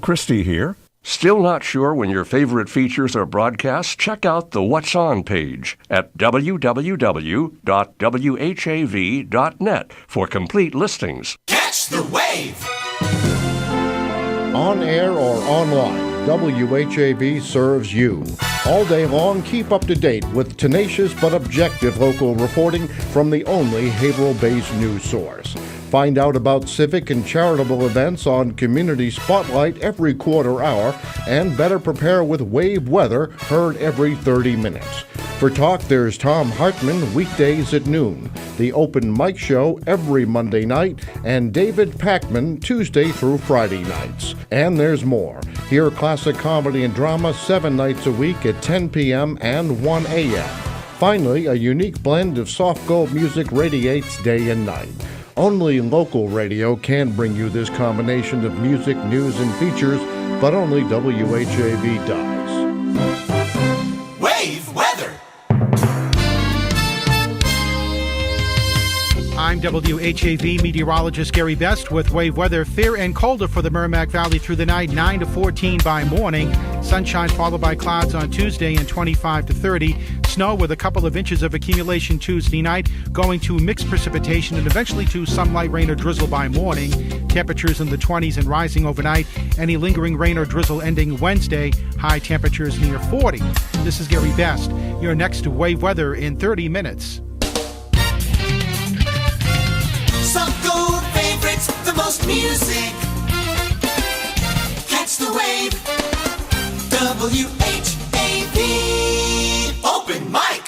Christie here. Still not sure when your favorite features are broadcast? Check out the What's On page at www.whav.net for complete listings. Catch the wave! On air or online, WHAV serves you. All day long, keep up to date with tenacious but objective local reporting from the only Haverhill-based news source. Find out about civic and charitable events on Community Spotlight every quarter hour, and better prepare with WAVE weather heard every 30 minutes. For talk, there's Tom Hartman weekdays at noon, the Open Mic Show every Monday night, and David Packman Tuesday through Friday nights. And there's more. Hear classic comedy and drama 7 nights a week at 10 p.m. and 1 a.m. Finally, a unique blend of soft gold music radiates day and night. Only local radio can bring you this combination of music, news, and features, but only WHAV does. Wave weather! I'm WHAV meteorologist Gary Best with wave weather. Fair and colder for the Merrimack Valley through the night, 9 to 14 by morning. Sunshine followed by clouds on Tuesday and 25 to 30. Snow with a couple of inches of accumulation Tuesday night, going to mixed precipitation and eventually to some light rain or drizzle by morning. Temperatures in the 20s and rising overnight. Any lingering rain or drizzle ending Wednesday. High temperatures near 40. This is Gary Best. You're next to wave weather in 30 minutes. Some gold favorites, the most music. Catch the wave. WHAV Open Mic.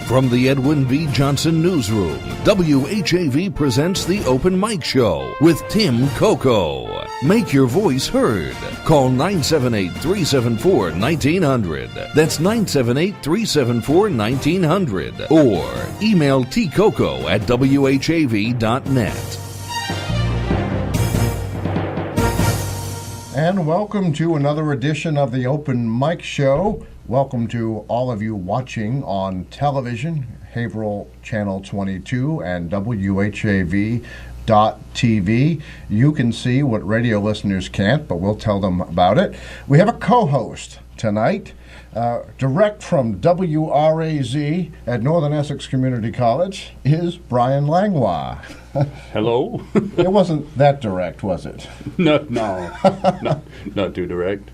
From the Edwin B. Johnson Newsroom, WHAV presents the Open Mic Show with Tim Coco. Make your voice heard. Call 978-374-1900. That's 978-374-1900. Or email tcoco@whav.net. And welcome to another edition of the Open Mic Show. Welcome to all of you watching on television, Haverhill Channel 22 and WHAV.TV. You can see what radio listeners can't, but we'll tell them about it. We have a co-host tonight, direct from WRAZ at Northern Essex Community College, is Brian Langlois. Hello. It wasn't that direct, was it? No, not too direct.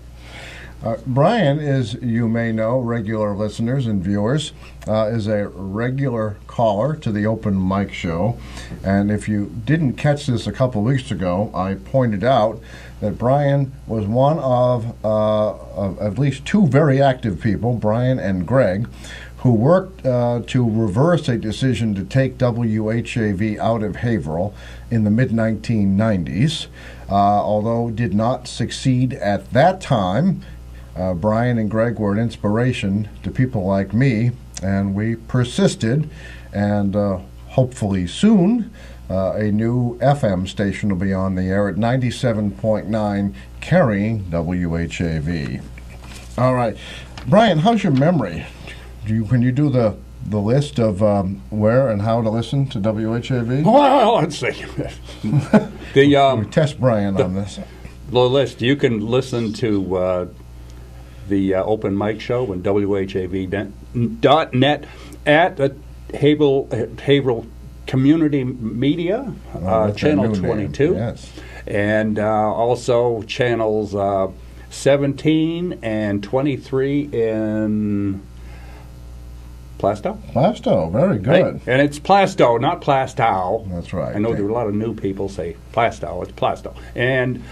Brian, as you may know, regular listeners and viewers, is a regular caller to the Open Mic Show. And if you didn't catch this a couple weeks ago, I pointed out that Brian was one of at least two very active people, Brian and Greg, who worked to reverse a decision to take WHAV out of Haverhill in the mid-1990s. Although did not succeed at that time, Brian and Greg were an inspiration to people like me, and we persisted, and hopefully soon a new FM station will be on the air at 97.9, carrying WHAV. All right. Brian, how's your memory? Can you do the list of where and how to listen to WHAV? Well, let's see. We test Brian on this. The list. You can listen to the Open Mic Show on WHAV.net at Haverhill Community Media, Channel 22. Yes. And also channels 17 and 23 in Plastow? Plastow, very good. Right? And it's Plastow, not Plastow. That's right. I know there are a lot of new people say Plastow. It's Plastow. And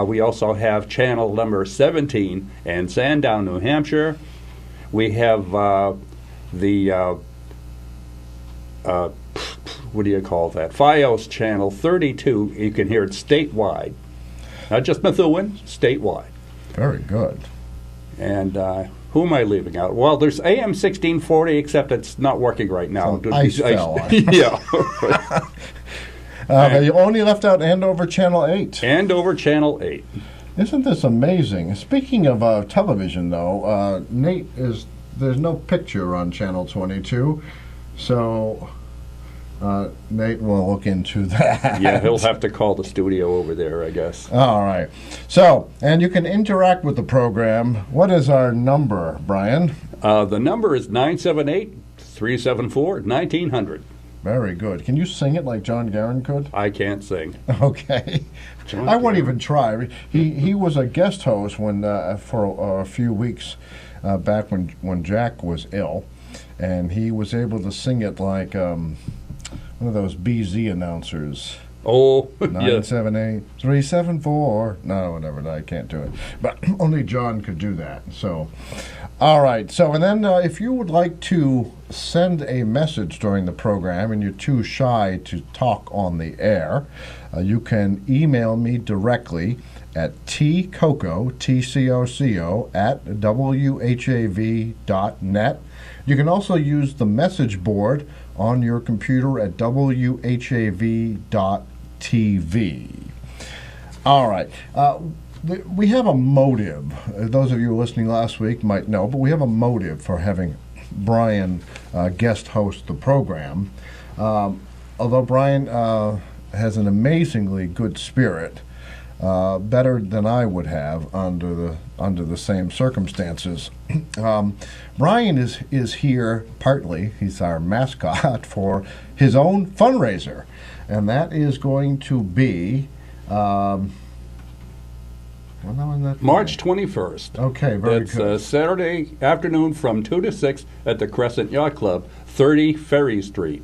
we also have channel number 17 in Sandown, New Hampshire. We have the what do you call that? FiOS channel 32. You can hear it statewide. Not just Methuen, statewide. Very good. And who am I leaving out? Well, there's AM 1640, except it's not working right now. Ice fell on. Yeah. You only left out Andover Channel 8. Andover Channel 8. Isn't this amazing? Speaking of television, though, Nate, there's no picture on Channel 22, so Nate will look into that. Yeah, he'll have to call the studio over there, I guess. All right. So, and you can interact with the program. What is our number, Brian? The number is 978-374-1900. Very good. Can you sing it like John Guerin could? I can't sing. Okay. John I won't Guerin. even try. He was a guest host when for a few weeks back when Jack was ill, and he was able to sing it like one of those BZ announcers. Oh, yes. 978-374. No, whatever. I can't do it. But only John could do that. So, all right. So, and then if you would like to send a message during the program and you're too shy to talk on the air, you can email me directly at tcoco, T-C-O-C-O, at whav.net. You can also use the message board on your computer at whav.tv. All right. We have a motive. Those of you listening last week might know, but we have a motive for having Brian guest host the program. Although Brian has an amazingly good spirit, better than I would have under the same circumstances. Brian is here partly. He's our mascot for his own fundraiser, and that is going to be March 21st. Okay, very It's good. Saturday afternoon from 2 to 6 at the Crescent Yacht Club, 30 Ferry Street.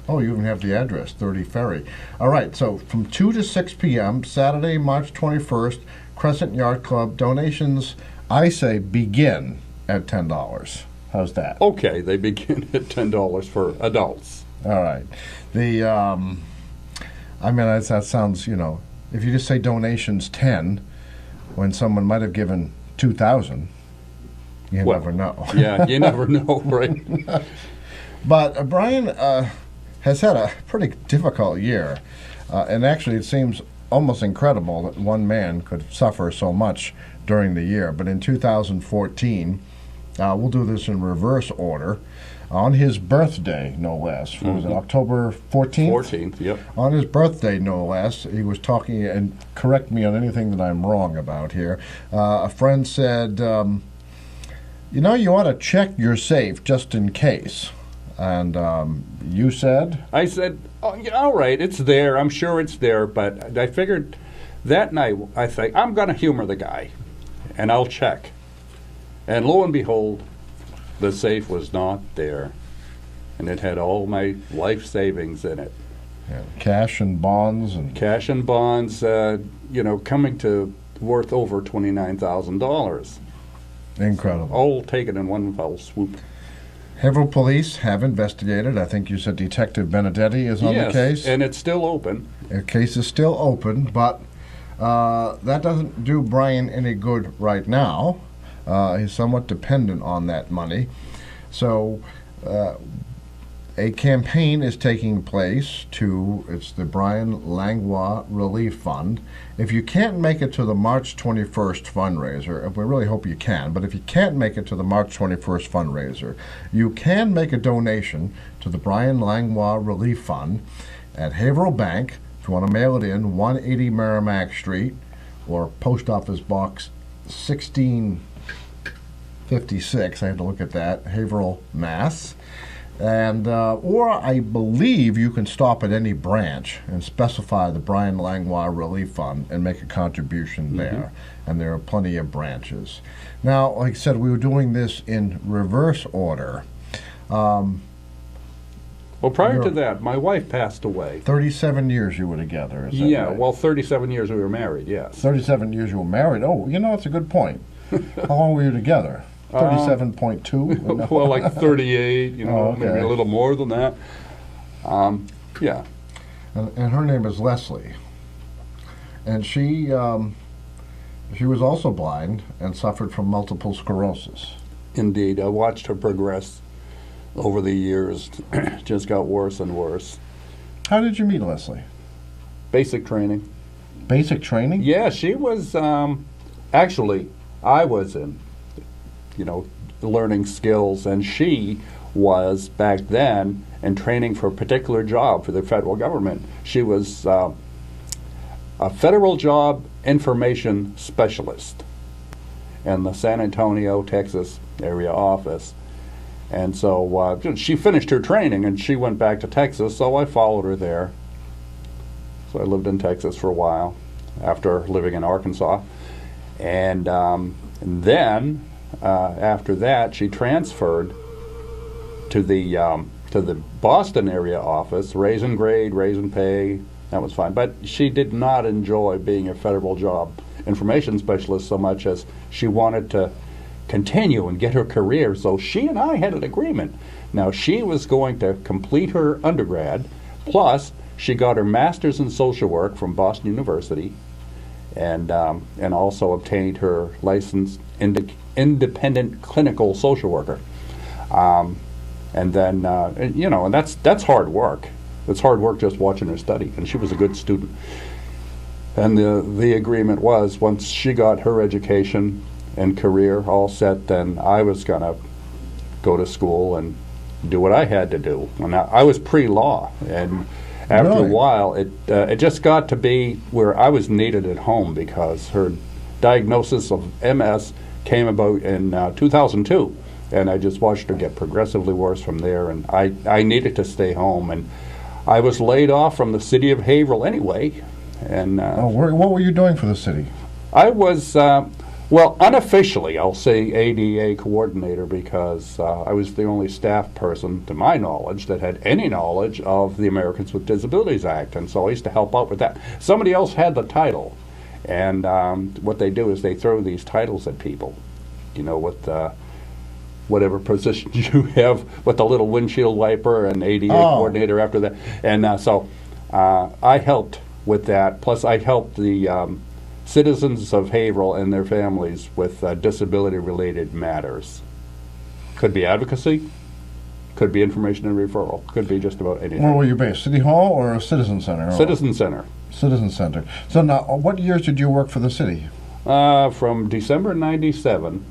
Oh, you even have the address, 30 Ferry. All right, so from 2 to 6 p.m., Saturday, March 21st, Crescent Yacht Club. Donations, I say, begin at $10. How's that? Okay, they begin at $10 for adults. All right. That sounds, if you just say donations 10, when someone might have given 2,000, you never know. Yeah, you never know, right? But Brian has had a pretty difficult year, and actually it seems almost incredible that one man could suffer so much during the year. But in 2014, we'll do this in reverse order. On his birthday, no less. What was it, October 14th? 14th, yep. On his birthday, no less, he was talking, and correct me on anything that I'm wrong about here. A friend said, you ought to check your safe just in case. And you said? I said, oh, yeah, all right, it's there. I'm sure it's there. But I figured that night, I think, I'm going to humor the guy, and I'll check. And lo and behold, the safe was not there. And it had all my life savings in it. Yeah, cash and bonds. Cash and bonds, coming to worth over $29,000. Incredible. All taken in one fell swoop. Haverhill police have investigated. I think you said Detective Benedetti is on the case. Yes, and it's still open. The case is still open, but that doesn't do Brian any good right now. He's somewhat dependent on that money. So a campaign is taking place it's the Brian Langlois Relief Fund. If you can't make it to the March 21st fundraiser, and we really hope you can, but if you can't make it to the March 21st fundraiser, you can make a donation to the Brian Langlois Relief Fund at Haverhill Bank. If you want to mail it in, 180 Merrimack Street, or Post Office Box 1656, I had to look at that, Haverhill, Mass. And or I believe you can stop at any branch and specify the Brian Langlois Relief Fund and make a contribution there. And there are plenty of branches. Now, like I said, we were doing this in reverse order. Well, prior to that, my wife passed away. 37 years you were together, is that Yeah, right? well, 37 years we were married, yes. 37 years you were married. Oh, it's a good point. How long were you together? 37.2? Well, like 38, okay. maybe a little more than that. Yeah. And her name is Leslie. And she was also blind and suffered from multiple sclerosis. Indeed. I watched her progress over the years. Just got worse and worse. How did you meet Leslie? Basic training. Basic training? Yeah, she was, actually, I was in, learning skills, and she was, back then, and training for a particular job for the federal government. She was a federal job information specialist in the San Antonio, Texas area office. And so she finished her training and she went back to Texas, so I followed her there. So I lived in Texas for a while after living in Arkansas. And then, after that, she transferred to the Boston area office, raise and grade, raise and pay. That was fine. But she did not enjoy being a federal job information specialist so much as she wanted to continue and get her career. So she and I had an agreement. Now, she was going to complete her undergrad, plus she got her master's in social work from Boston University, and also obtained her license independent clinical social worker. And then, and that's hard work. It's hard work just watching her study, and she was a good student. And the agreement was, once she got her education and career all set, then I was going to go to school and do what I had to do. And I was pre-law, and after a while, it just got to be where I was needed at home because her diagnosis of MS came about in 2002, and I just watched her get progressively worse from there, and I needed to stay home, and I was laid off from the city of Haverhill anyway. And what were you doing for the city? I was, unofficially, I'll say ADA coordinator because I was the only staff person, to my knowledge, that had any knowledge of the Americans with Disabilities Act, and so I used to help out with that. Somebody else had the title, and what they do is they throw these titles at people, with whatever position you have, with the little windshield wiper and ADA coordinator after that. And so I helped with that, plus I helped the citizens of Haverhill and their families with disability-related matters. Could be advocacy, could be information and referral, could be just about anything. Where were you based, City Hall or a Citizen Center? Citizen Center. Citizen Center. So now, what years did you work for the city? From December '97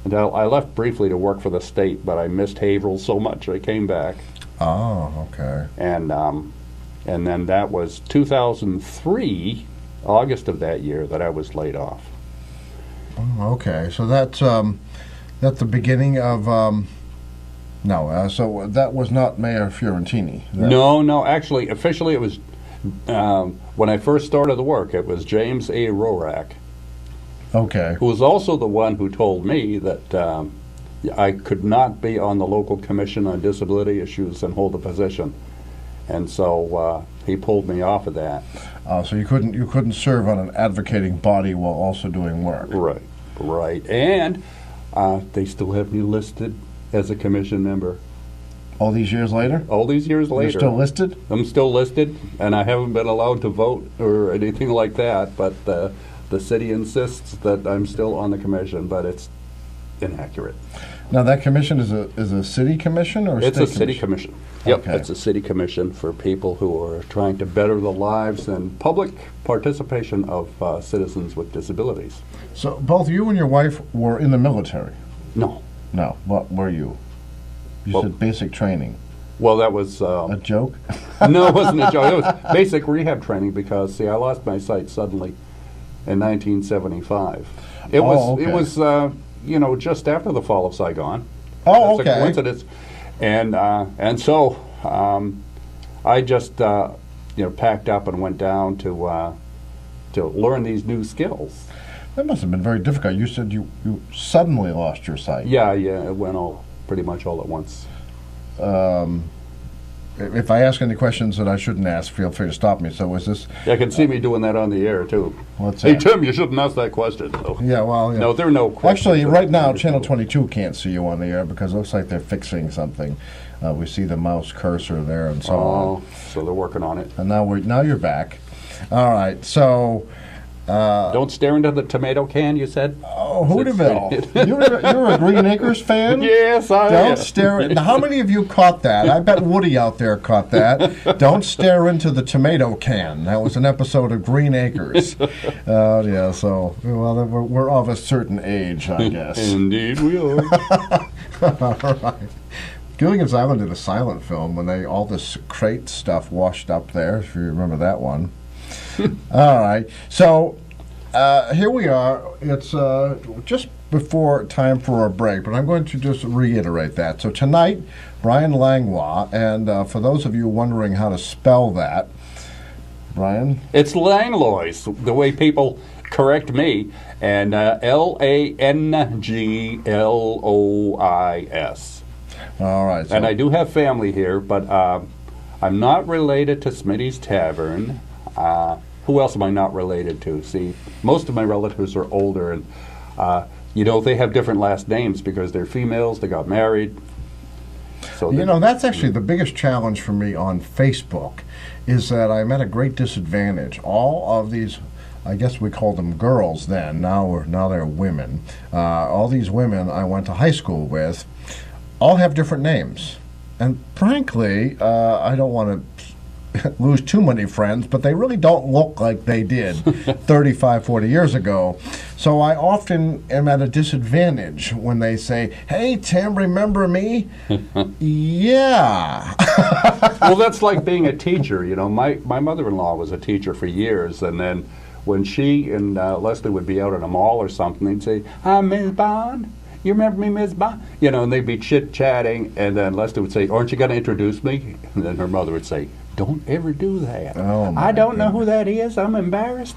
until I left briefly to work for the state, but I missed Haverhill so much I came back. Oh, okay. And then that was 2003, August of that year, that I was laid off. Oh, okay. So that's the beginning of so that was not Mayor Fiorentini. No. Actually, officially, it was when I first started the work. It was James A. Rorak. Okay. Who was also the one who told me that I could not be on the local commission on disability issues and hold a position, and so he pulled me off of that. So you couldn't serve on an advocating body while also doing work. Right, and they still have me listed as a commission member. All these years later? All these years later. You're still listed? I'm still listed, and I haven't been allowed to vote or anything like that, but the city insists that I'm still on the commission, but it's inaccurate. Now that commission is a city commission or it's state a city commission? Yep, okay. It's a city commission for people who are trying to better the lives and public participation of citizens with disabilities. So both you and your wife were in the military? No. No. What were you? You said basic training. Well, that was... a joke? No, it wasn't a joke. It was basic rehab training because, see, I lost my sight suddenly in 1975. It was just after the fall of Saigon. Oh, That's a coincidence. And so I just packed up and went down to learn these new skills. That must have been very difficult. You said you suddenly lost your sight. Yeah, it went pretty much all at once. If I ask any questions that I shouldn't ask, feel free to stop me. So was this... I can see me doing that on the air, too. What's Hey, that? Tim, you shouldn't ask that question. No. Yeah, well... Yeah. No, there are no questions. Actually, right now, Channel 22 can't see you on the air because it looks like they're fixing something. We see the mouse cursor there and so on. So they're working on it. And now you're back. All right, so... Don't stare into the tomato can, you said? Oh, Hooterville. You're a Green Acres fan? Yes, I am. Don't stare. Now, how many of you caught that? I bet Woody out there caught that. Don't stare into the tomato can. That was an episode of Green Acres. Yeah, so, well, we're of a certain age, I guess. Indeed we are. All right. Gilligan's Island did a silent film when all this crate stuff washed up there, if you remember that one. All right. So here we are. It's just before time for a break, but I'm going to just reiterate that. So tonight, Brian Langlois, and for those of you wondering how to spell that, Brian? It's Langlois, the way people correct me, and Langlois. All right. So And I do have family here, but I'm not related to Smitty's Tavern. Who else am I not related to? See, most of my relatives are older, and they have different last names because they're females, they got married. So that's actually the biggest challenge for me on Facebook, is that I'm at a great disadvantage. All of these, I guess we called them girls then, now they're women. All these women I went to high school with all have different names. And frankly, I don't want to lose too many friends, but they really don't look like they did 35, 40 years ago. So I often am at a disadvantage when they say, "Hey, Tim, remember me?" Yeah. Well, that's like being a teacher. My mother-in-law was a teacher for years, and then when she and Leslie would be out at a mall or something, they'd say, "Hi, Ms. Bond. You remember me, Ms. Bond?" And they'd be chit-chatting, and then Leslie would say, "Aren't you going to introduce me?" And then her mother would say, "Don't ever do that. Oh, I don't know who that is. I'm embarrassed."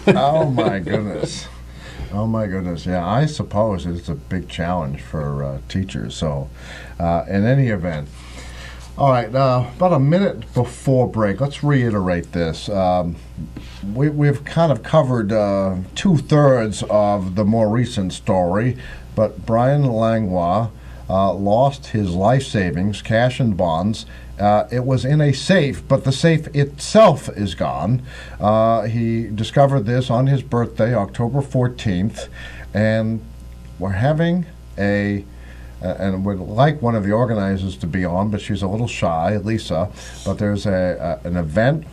Oh, my goodness. Oh, my goodness. Yeah, I suppose it's a big challenge for teachers. So, in any event, all right, about a minute before break, let's reiterate this. We've kind of covered 2/3 of the more recent story, but Brian Langlois lost his life savings, cash and bonds. It was in a safe, but the safe itself is gone. He discovered this on his birthday, October 14th, and we're having and would like one of the organizers to be on, but she's a little shy, Lisa. But there's an event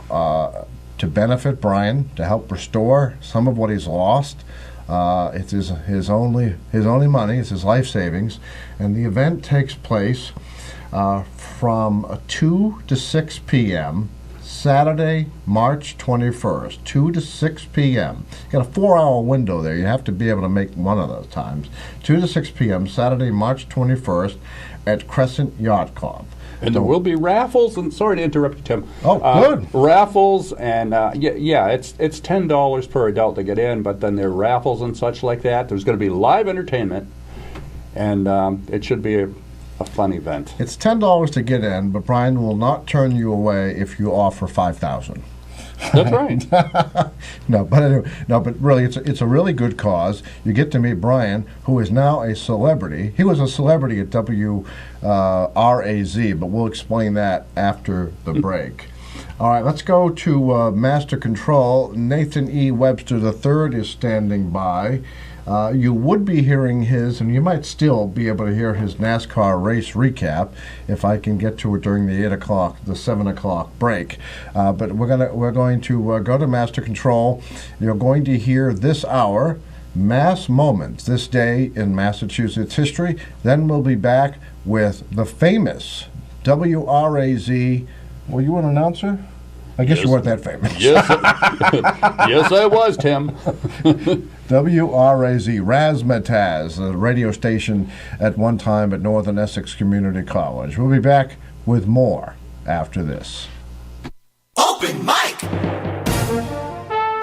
to benefit Brian, to help restore some of what he's lost. It's his only money. It's his life savings, and the event takes place from 2 to 6 p.m. Saturday, March 21st, 2 to 6 p.m. You got a 4-hour window there. You have to be able to make one of those times. 2 to 6 p.m. Saturday, March 21st at Crescent Yacht Club. And there will be raffles, and sorry to interrupt you, Tim. Oh, good. Raffles, and it's $10 per adult to get in, but then there are raffles and such like that. There's going to be live entertainment, and it should be a fun event. It's $10 to get in, but Brian will not turn you away if you offer $5,000. That's right. No, but really, it's a really good cause. You get to meet Brian, who is now a celebrity. He was a celebrity at WRAZ, but we'll explain that after the break. All right, let's go to Master Control. Nathan E. Webster III is standing by. You would be hearing his, and you might still be able to hear his NASCAR race recap if I can get to it during the 7 o'clock break. But we're going to go to Master Control. You're going to hear this hour, Mass Moments, this day in Massachusetts history. Then we'll be back with the famous WRAZ. Were you an announcer? I guess you weren't that famous. Yes, yes, I was, Tim. WRAZ, Razzmatazz, the radio station at one time at Northern Essex Community College. We'll be back with more after this. Open mic!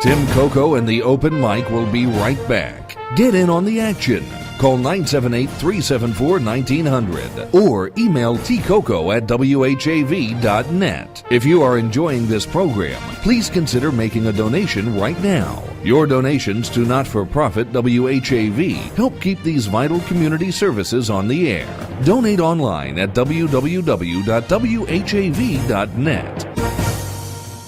Tim Coco and the Open Mic will be right back. Get in on the action. Call 978-374-1900 or email tcoco@whav.net. If you are enjoying this program, please consider making a donation right now. Your donations to not-for-profit WHAV help keep these vital community services on the air. Donate online at www.whav.net.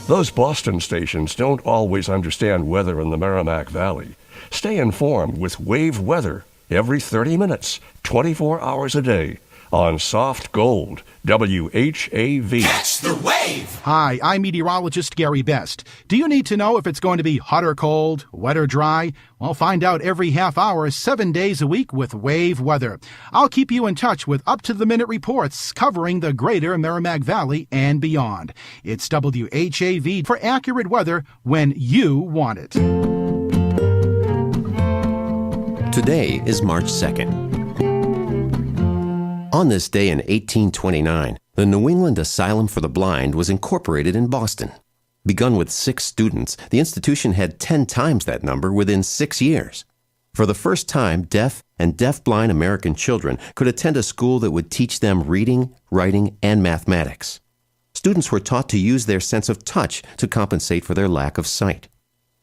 Those Boston stations don't always understand weather in the Merrimack Valley. Stay informed with WAV weather every 30 minutes, 24 hours a day on Soft Gold, WHAV. Catch the wave. Hi, I'm meteorologist Gary Best. Do you need to know if it's going to be hot or cold, wet or dry? Well, find out every half hour, 7 days a week with WAVE weather. I'll keep you in touch with up-to-the-minute reports covering the greater Merrimack Valley and beyond. It's WHAV for accurate weather when you want it. Today is March 2nd. On this day in 1829, the New England Asylum for the Blind was incorporated in Boston. Begun with 6 students, the institution had 10 times that number within 6 years. For the first time, deaf and deaf-blind American children could attend a school that would teach them reading, writing, and mathematics. Students were taught to use their sense of touch to compensate for their lack of sight.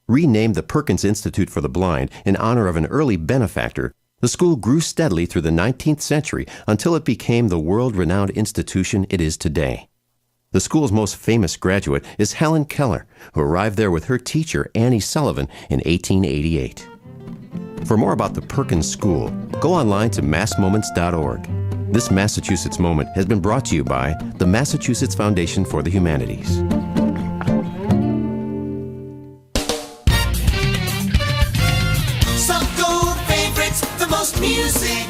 Renamed the Perkins Institute for the Blind in honor of an early benefactor, the school grew steadily through the 19th century until it became the world-renowned institution it is today. The school's most famous graduate is Helen Keller, who arrived there with her teacher, Annie Sullivan, in 1888. For more about the Perkins School, go online to massmoments.org. This Massachusetts Moment has been brought to you by the Massachusetts Foundation for the Humanities. Some gold favorites, the most music.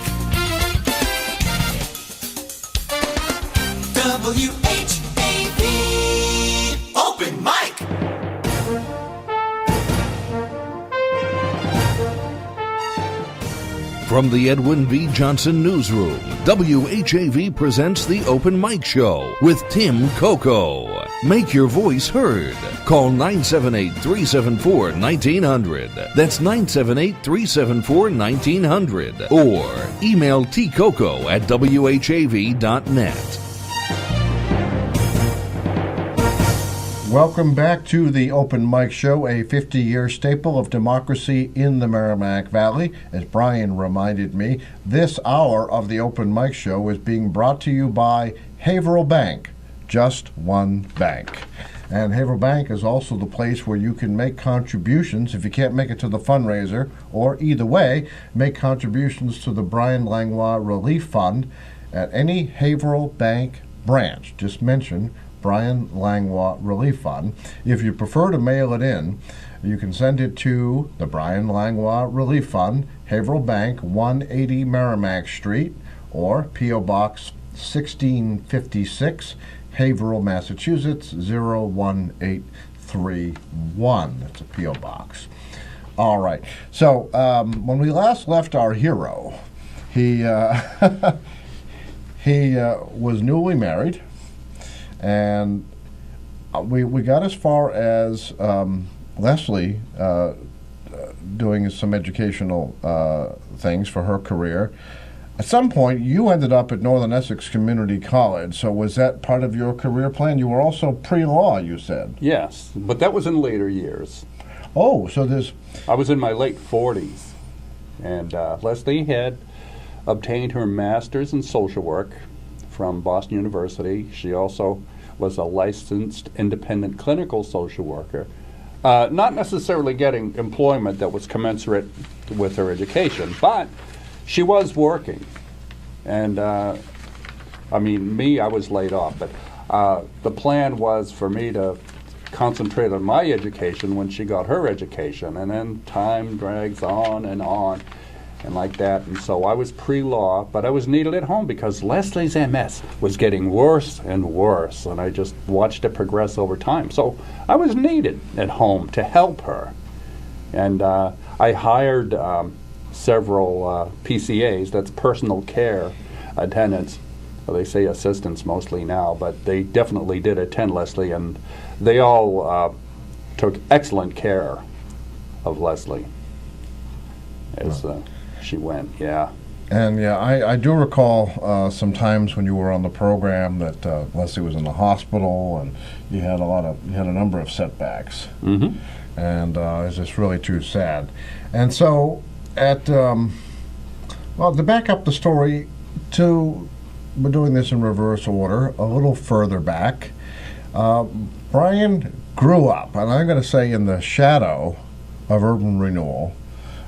WHAV Open Mic. From the Edwin B. Johnson Newsroom, WHAV presents the Open Mic Show with Tim Coco. Make your voice heard. Call 978-374-1900. That's 978-374-1900. Or email tcoco@whav.net. Welcome back to the Open Mic Show, a 50-year staple of democracy in the Merrimack Valley. As Brian reminded me, this hour of the Open Mic Show is being brought to you by Haverhill Bank, just one bank. And Haverhill Bank is also the place where you can make contributions if you can't make it to the fundraiser, or either way, make contributions to the Brian Langlois Relief Fund at any Haverhill Bank branch. Just mention Brian Langlois Relief Fund. If you prefer to mail it in, you can send it to the Brian Langlois Relief Fund, Haverhill Bank, 180 Merrimack Street, or P.O. Box 1656, Haverhill, Massachusetts, 01831. That's a P.O. Box. All right. So when we last left our hero, he was newly married. And we got as far as Leslie doing some educational things for her career. At some point, you ended up at Northern Essex Community College. So was that part of your career plan? You were also pre-law, you said. Yes, but that was in later years. Oh, so there's... I was in my late 40s, and Leslie had obtained her master's in social work from Boston University. She also was a licensed independent clinical social worker, not necessarily getting employment that was commensurate with her education, but she was working. And I was laid off, but the plan was for me to concentrate on my education when she got her education, and then time drags on and like that. And so I was pre-law, but I was needed at home because Leslie's MS was getting worse and worse, and I just watched it progress over time. So I was needed at home to help her. And I hired several PCAs, that's personal care attendants. Well, they say assistants mostly now, but they definitely did attend Leslie, and they all took excellent care of Leslie as she went, yeah. And yeah, I do recall some times when you were on the program that Leslie was in the hospital, and you had a number of setbacks, and it's just really too sad. And so, to back up the story, we're doing this in reverse order, a little further back. Brian grew up, and I'm going to say in the shadow of urban renewal.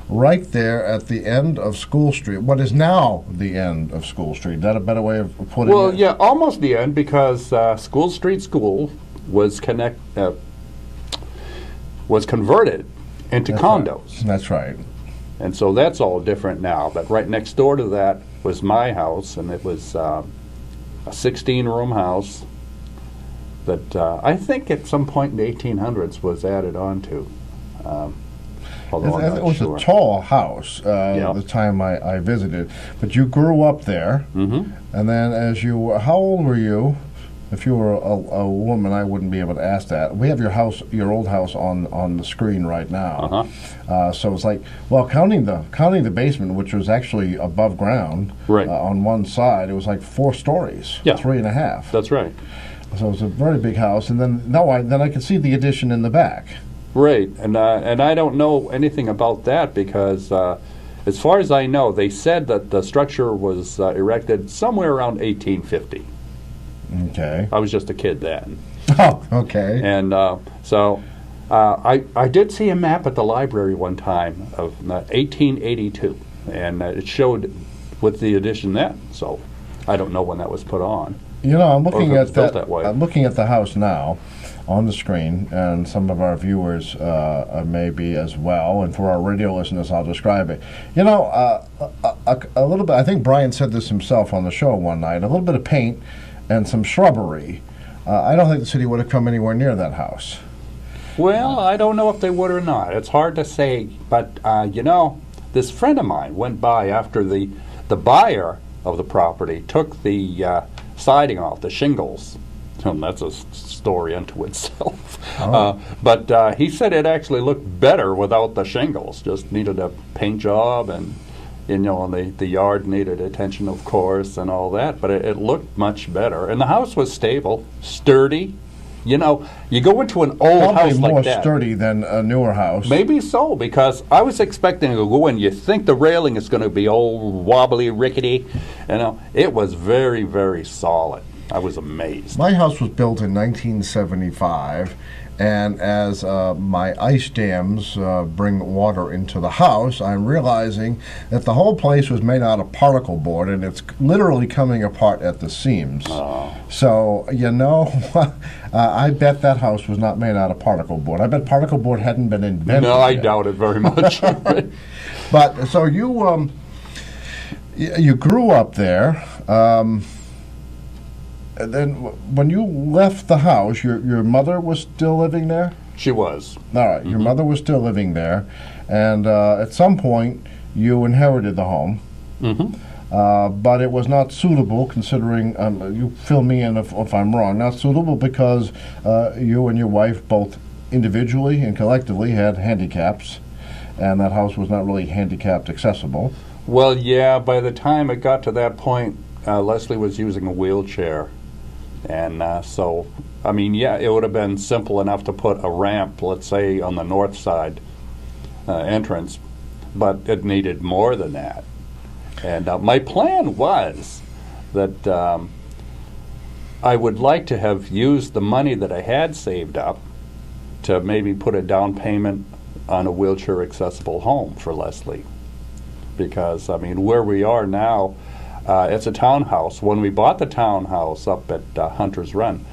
right there at the end of School Street, what is now the end of School Street. Is that a better way of putting it? Well, yeah, almost the end, because School Street School was converted into condos. That's right. And so that's all different now. But right next door to that was my house, and it was a 16-room house that I think at some point in the 1800s was added on to. Although I'm not It was sure. a tall house the time I visited. But you grew up there, and then how old were you? If you were a woman, I wouldn't be able to ask that. We have your old house on the screen right now. So it's like, well, counting the basement, which was actually above ground, on one side, it was like 4 stories, 3.5. That's right. So it was a very big house, and then I could see the addition in the back. Right, and I don't know anything about that because, as far as I know, they said that the structure was erected somewhere around 1850. Okay. I was just a kid then. Oh, okay. And so I did see a map at the library one time of 1882, and it showed with the addition then. So I don't know when that was put on. You know, I'm looking at built that way. I'm looking at the house now on the screen, and some of our viewers may be as well. And for our radio listeners, I'll describe it. You know, a little bit. I think Brian said this himself on the show one night. A little bit of paint and some shrubbery. I don't think the city would have come anywhere near that house. Well, I don't know if they would or not. It's hard to say. But you know, this friend of mine went by after the buyer of the property took the siding off, the shingles. And that's a story unto itself. But he said it actually looked better without the shingles. Just needed a paint job, and the yard needed attention, of course, and all that. But it looked much better, and the house was stable, sturdy. You know, you go into an old house like more that. sturdy than a newer house. Maybe so, because I was expecting to go in. You think the railing is going to be old, wobbly, rickety. It was very, very solid. I was amazed. My house was built in 1975, and as my ice dams bring water into the house, I'm realizing that the whole place was made out of particle board, and it's literally coming apart at the seams. So, I bet that house was not made out of particle board. I bet particle board hadn't been invented No, I yet. doubt it very much. But, so you grew up there. And then when you left the house, your mother was still living there? She was. All right, your mother was still living there. And at some point, you inherited the home. But it was not suitable, considering, you fill me in if I'm wrong, not suitable because you and your wife both individually and collectively had handicaps, and that house was not really handicapped accessible. Well, yeah, by the time it got to that point, Leslie was using a wheelchair. And so, I mean, yeah, it would have been simple enough to put a ramp, let's say, on the north side entrance, but it needed more than that. And my plan was that I would like to have used the money that I had saved up to maybe put a down payment on a wheelchair-accessible home for Leslie. Because, I mean, where we are now, it's a townhouse. When we bought the townhouse up at Hunter's Run,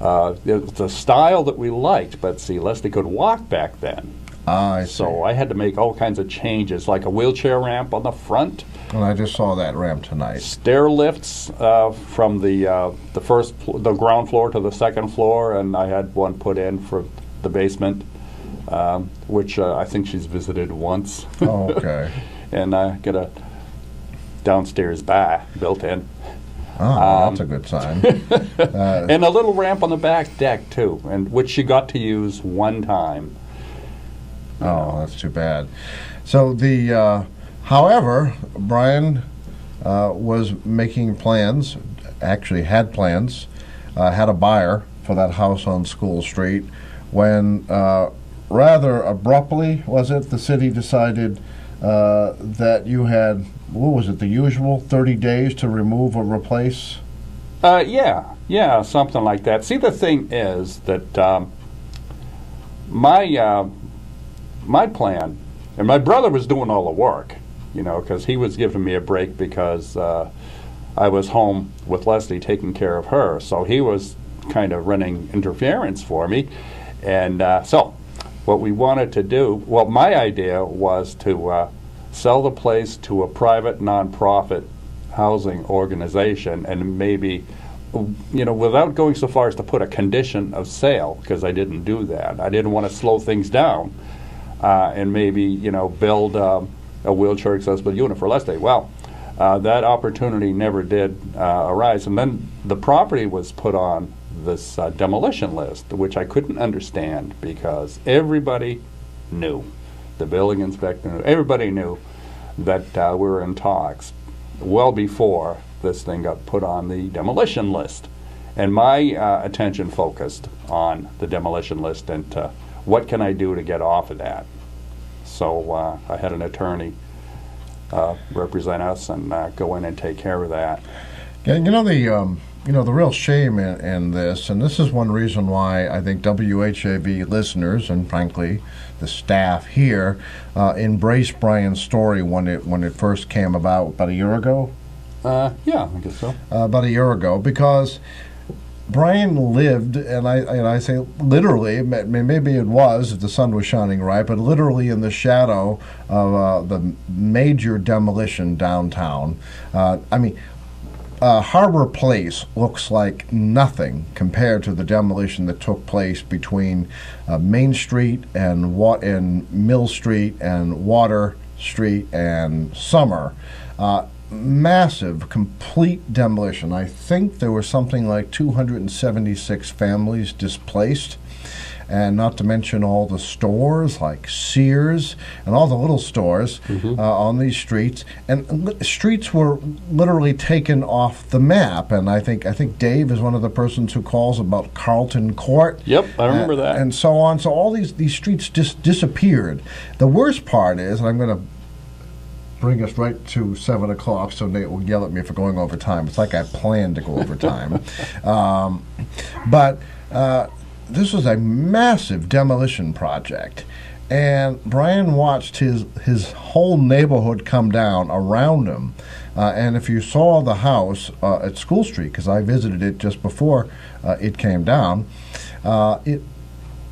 it's a style that we liked, but see, Leslie could walk back then. I see. So I had to make all kinds of changes, like a wheelchair ramp on the front. And I just saw that ramp tonight. Stair lifts from the ground floor to the second floor, and I had one put in for the basement, which I think she's visited once. Oh, okay. And I get a downstairs bar built in. Oh, that's a good sign. And a little ramp on the back deck, too, and which she got to use one time. Oh, that's too bad. So however, Brian was making plans, actually had plans, had a buyer for that house on School Street, when rather abruptly, was it, the city decided that you had, what was it, the usual 30 days to remove or replace? Yeah, something like that. See, the thing is that my plan And my brother was doing all the work, because he was giving me a break because I was home with Leslie taking care of her. So he was kind of running interference for me. And so what we wanted to do, well, my idea was to sell the place to a private nonprofit housing organization, and maybe, without going so far as to put a condition of sale, because I didn't do that. I didn't want to slow things down, and maybe, build a wheelchair accessible unit for Leslie. Well, that opportunity never did arise. And then the property was put on this demolition list, which I couldn't understand because everybody knew. The building inspector knew. Everybody knew that we were in talks well before this thing got put on the demolition list. And my attention focused on the demolition list and what can I do to get off of that. So I had an attorney represent us and go in and take care of that. Yeah, the real shame in this, and this is one reason why I think WHAV listeners and frankly the staff here embraced Brian's story when it first came about a year ago. Yeah, I guess so. About a year ago, because Brian lived, and I say literally, maybe it was if the sun was shining right, but literally in the shadow of the major demolition downtown. Harbor Place looks like nothing compared to the demolition that took place between Main Street and Mill Street and Water Street and Summer. Massive, complete demolition. I think there were something like 276 families displaced, and not to mention all the stores like Sears and all the little stores on these streets. And streets were literally taken off the map. And I think Dave is one of the persons who calls about Carlton Court. Yep, I remember that. And so on. So all these streets just disappeared. The worst part is, and I'm going to bring us right to 7 o'clock, so Nate will yell at me for going over time. It's like I planned to go over time. But this was a massive demolition project, and Brian watched his whole neighborhood come down around him. And if you saw the house at School Street, because I visited it just before it came down, matter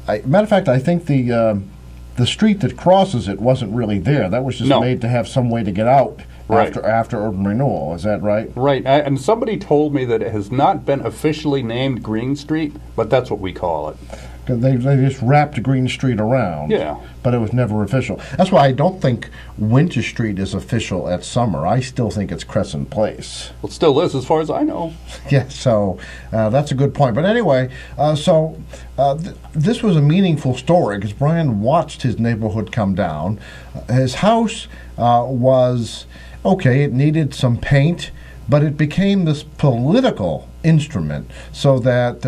of fact, I think the street that crosses it wasn't really there. That was just made to have some way to get out after urban renewal. Is that right? Right. And somebody told me that it has not been officially named Green Street, but that's what we call it. They just wrapped Green Street around. Yeah. But it was never official. That's why I don't think Winter Street is official at Summer. I still think it's Crescent Place. Well, it still is as far as I know. Yeah, so that's a good point. But anyway, this was a meaningful story because Brian watched his neighborhood come down. His house was, okay, it needed some paint, but it became this political instrument so that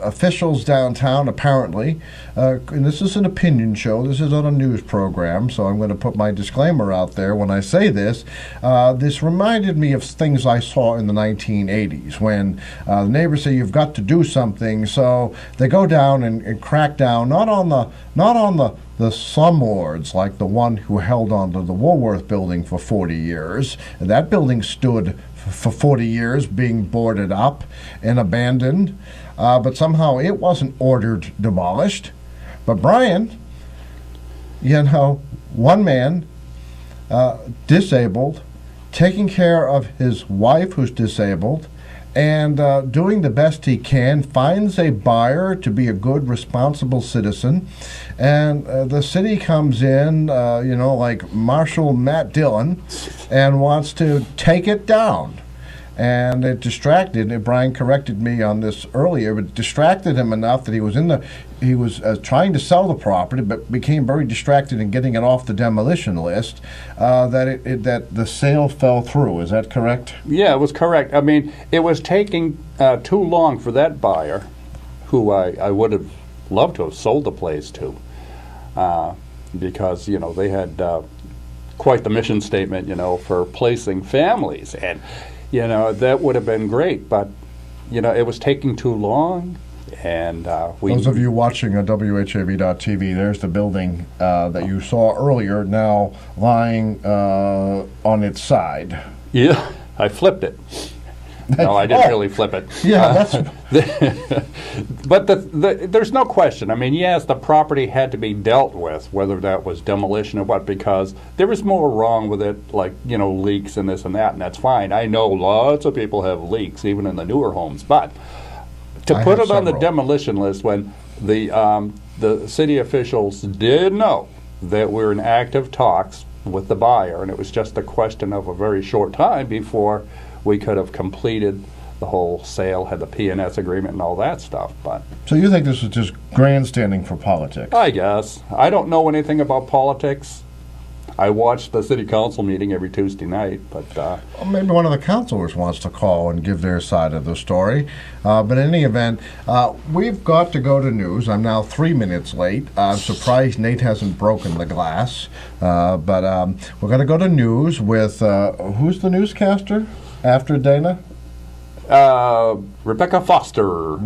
officials downtown apparently, and this is an opinion show, this is not a news program, so I'm going to put my disclaimer out there when I say this. This reminded me of things I saw in the 1980s when the neighbors say you've got to do something, so they go down and crack down not on the slumlords like the one who held on to the Woolworth building for 40 years. That building stood for 40 years being boarded up and abandoned, but somehow it wasn't ordered demolished. But Brian, one man, disabled, taking care of his wife who's disabled, and doing the best he can, finds a buyer to be a good, responsible citizen, and the city comes in, like Marshal Matt Dillon, and wants to take it down. And it distracted, Brian corrected me on this earlier, but it distracted him enough that he was trying to sell the property, but became very distracted in getting it off the demolition list, that the sale fell through. Is that correct? Yeah, it was correct. I mean, it was taking too long for that buyer, who I would have loved to have sold the place to, because, they had quite the mission statement, for placing families. And that would have been great, but, it was taking too long. And those of you watching on WHAV.tv, there's the building that you saw earlier, now lying on its side. Yeah, I flipped it. No, I didn't really flip it. Yeah, but there's no question. I mean, yes, the property had to be dealt with, whether that was demolition or what, because there was more wrong with it, like, leaks and this and that, and that's fine. I know lots of people have leaks, even in the newer homes, but to put it on the demolition list when the city officials did know that we're in active talks with the buyer, and it was just a question of a very short time before we could have completed the whole sale, had the P&S agreement and all that stuff. But so you think this was just grandstanding for politics? I guess. I don't know anything about politics. I watch the city council meeting every Tuesday night, but well, maybe one of the councilors wants to call and give their side of the story. But in any event, we've got to go to news. I'm now 3 minutes late. I'm surprised Nate hasn't broken the glass. But we're going to go to news with who's the newscaster after Dana? Rebecca Foster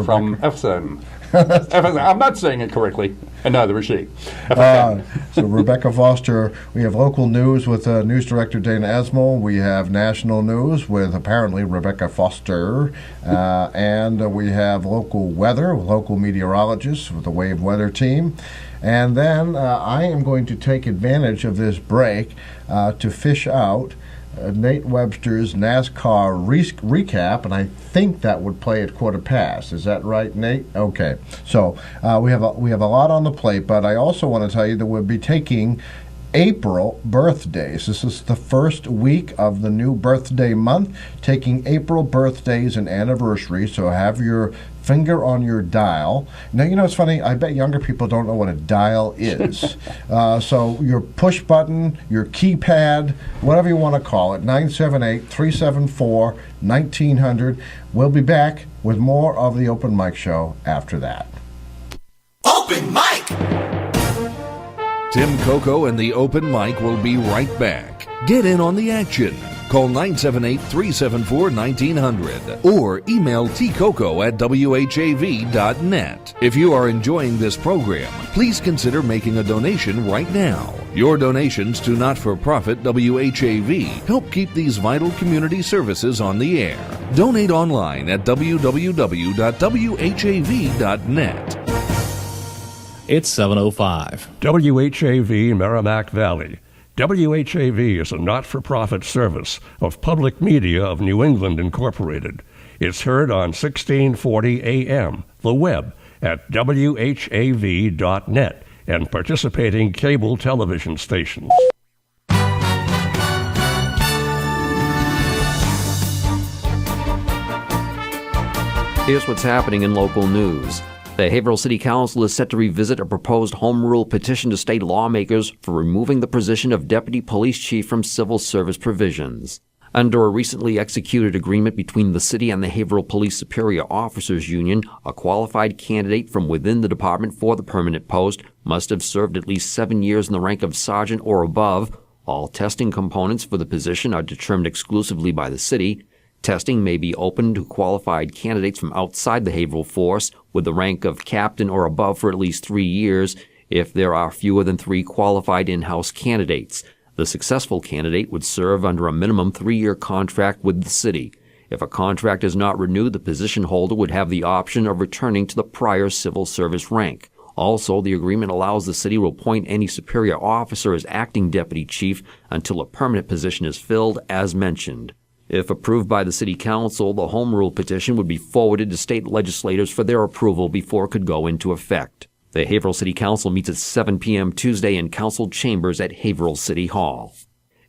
from Efson. I'm not saying it correctly, and neither is she. So Rebecca Foster, we have local news with news director Dana Esmel. We have national news with apparently Rebecca Foster. And we have local weather with local meteorologists with the WHAV weather team. And then I am going to take advantage of this break to fish out Nate Webster's NASCAR recap, and I think that would play at 1:15. Is that right, Nate? Okay. So we have a lot on the plate, but I also want to tell you that we'll be taking April birthdays. This is the first week of the new birthday month, taking April birthdays and anniversaries, so have your finger on your dial. Now, it's funny, I bet younger people don't know what a dial is. So your push button, your keypad, whatever you want to call it, 978-374-1900. We'll be back with more of the Open Mic Show after that. Open mic! Tim Coco and the Open Mic will be right back. Get in on the action. Call 978-374-1900 or email tcoco@whav.net. If you are enjoying this program, please consider making a donation right now. Your donations to not-for-profit WHAV help keep these vital community services on the air. Donate online at www.whav.net. It's 7:05. WHAV Merrimack Valley. WHAV is a not-for-profit service of Public Media of New England, Incorporated. It's heard on 1640 AM, the web, at whav.net, and participating cable television stations. Here's what's happening in local news. The Haverhill City Council is set to revisit a proposed home rule petition to state lawmakers for removing the position of deputy police chief from civil service provisions. Under a recently executed agreement between the city and the Haverhill Police Superior Officers Union, a qualified candidate from within the department for the permanent post must have served at least 7 years in the rank of sergeant or above. All testing components for the position are determined exclusively by the city. Testing may be open to qualified candidates from outside the Haverhill force with the rank of captain or above for at least 3 years if there are fewer than 3 qualified in-house candidates. The successful candidate would serve under a minimum 3-year contract with the city. If a contract is not renewed, the position holder would have the option of returning to the prior civil service rank. Also, the agreement allows the city to appoint any superior officer as acting deputy chief until a permanent position is filled, as mentioned. If approved by the City Council, the home rule petition would be forwarded to state legislators for their approval before it could go into effect. The Haverhill City Council meets at 7 p.m. Tuesday in Council Chambers at Haverhill City Hall.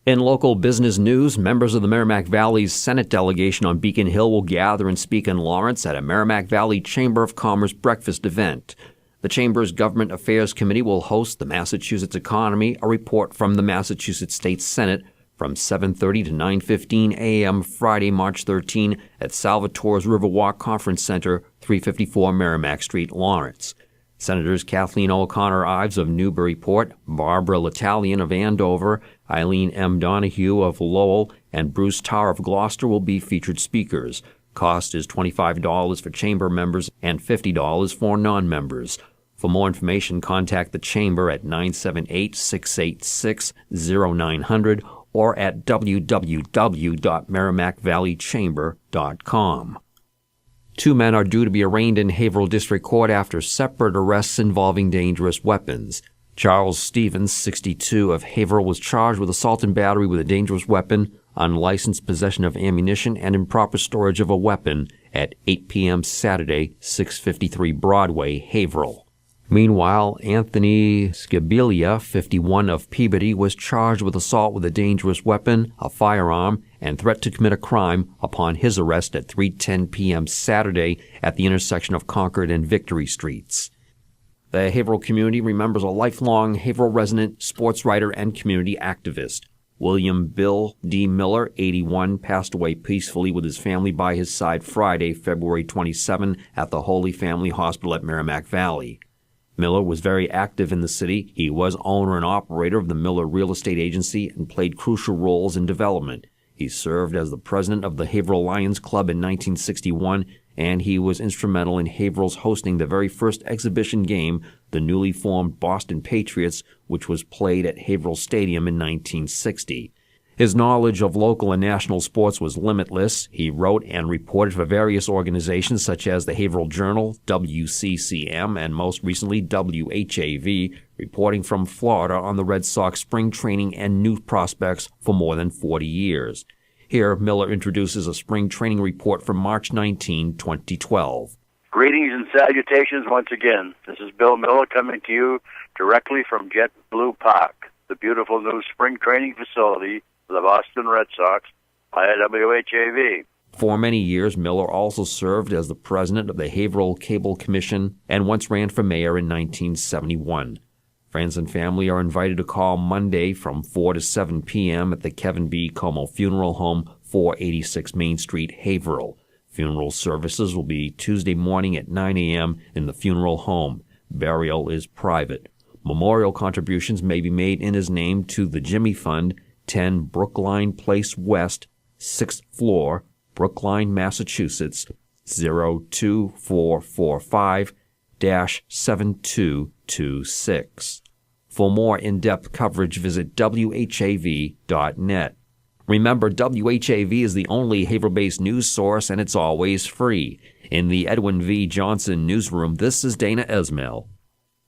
In local business news, members of the Merrimack Valley's Senate delegation on Beacon Hill will gather and speak in Lawrence at a Merrimack Valley Chamber of Commerce breakfast event. The Chamber's Government Affairs Committee will host the Massachusetts Economy, a report from the Massachusetts State Senate, from 7:30 to 9:15 a.m. Friday, March 13 at Salvatore's Riverwalk Conference Center, 354 Merrimack Street, Lawrence. Senators Kathleen O'Connor Ives of Newburyport, Barbara L'Italian of Andover, Eileen M. Donahue of Lowell, and Bruce Tarr of Gloucester will be featured speakers. Cost is $25 for chamber members and $50 for non-members. For more information, contact the chamber at 978-686-0900 or at www.merrimackvalleychamber.com. 2 men are due to be arraigned in Haverhill District Court after separate arrests involving dangerous weapons. Charles Stevens, 62, of Haverhill, was charged with assault and battery with a dangerous weapon, unlicensed possession of ammunition, and improper storage of a weapon at 8 p.m. Saturday, 653 Broadway, Haverhill. Meanwhile, Anthony Scabilia, 51, of Peabody, was charged with assault with a dangerous weapon, a firearm, and threat to commit a crime upon his arrest at 3:10 p.m. Saturday at the intersection of Concord and Victory Streets. The Haverhill community remembers a lifelong Haverhill resident, sports writer, and community activist. William Bill D. Miller, 81, passed away peacefully with his family by his side Friday, February 27, at the Holy Family Hospital at Merrimack Valley. Miller was very active in the city. He was owner and operator of the Miller Real Estate Agency and played crucial roles in development. He served as the president of the Haverhill Lions Club in 1961, and he was instrumental in Haverhill's hosting the very first exhibition game, the newly formed Boston Patriots, which was played at Haverhill Stadium in 1960. His knowledge of local and national sports was limitless. He wrote and reported for various organizations such as the Haverhill Journal, WCCM, and most recently WHAV, reporting from Florida on the Red Sox spring training and new prospects for more than 40 years. Here, Miller introduces a spring training report from March 19, 2012. Greetings and salutations once again. This is Bill Miller coming to you directly from JetBlue Park, the beautiful new spring training facility for the Boston Red Sox via WHAV. For many years, Miller also served as the president of the Haverhill Cable Commission and once ran for mayor in 1971. Friends and family are invited to call Monday from 4 to 7 p.m. at the Kevin B. Como Funeral Home, 486 Main Street, Haverhill. Funeral services will be Tuesday morning at 9 a.m. in the funeral home. Burial is private. Memorial contributions may be made in his name to the Jimmy Fund, 10 Brookline Place West, 6th floor, Brookline, Massachusetts, 02445-7226. For more in-depth coverage, visit WHAV.net. Remember, WHAV is the only Haverhill-based news source, and it's always free. In the Edwin V. Johnson newsroom, this is Dana Esmail.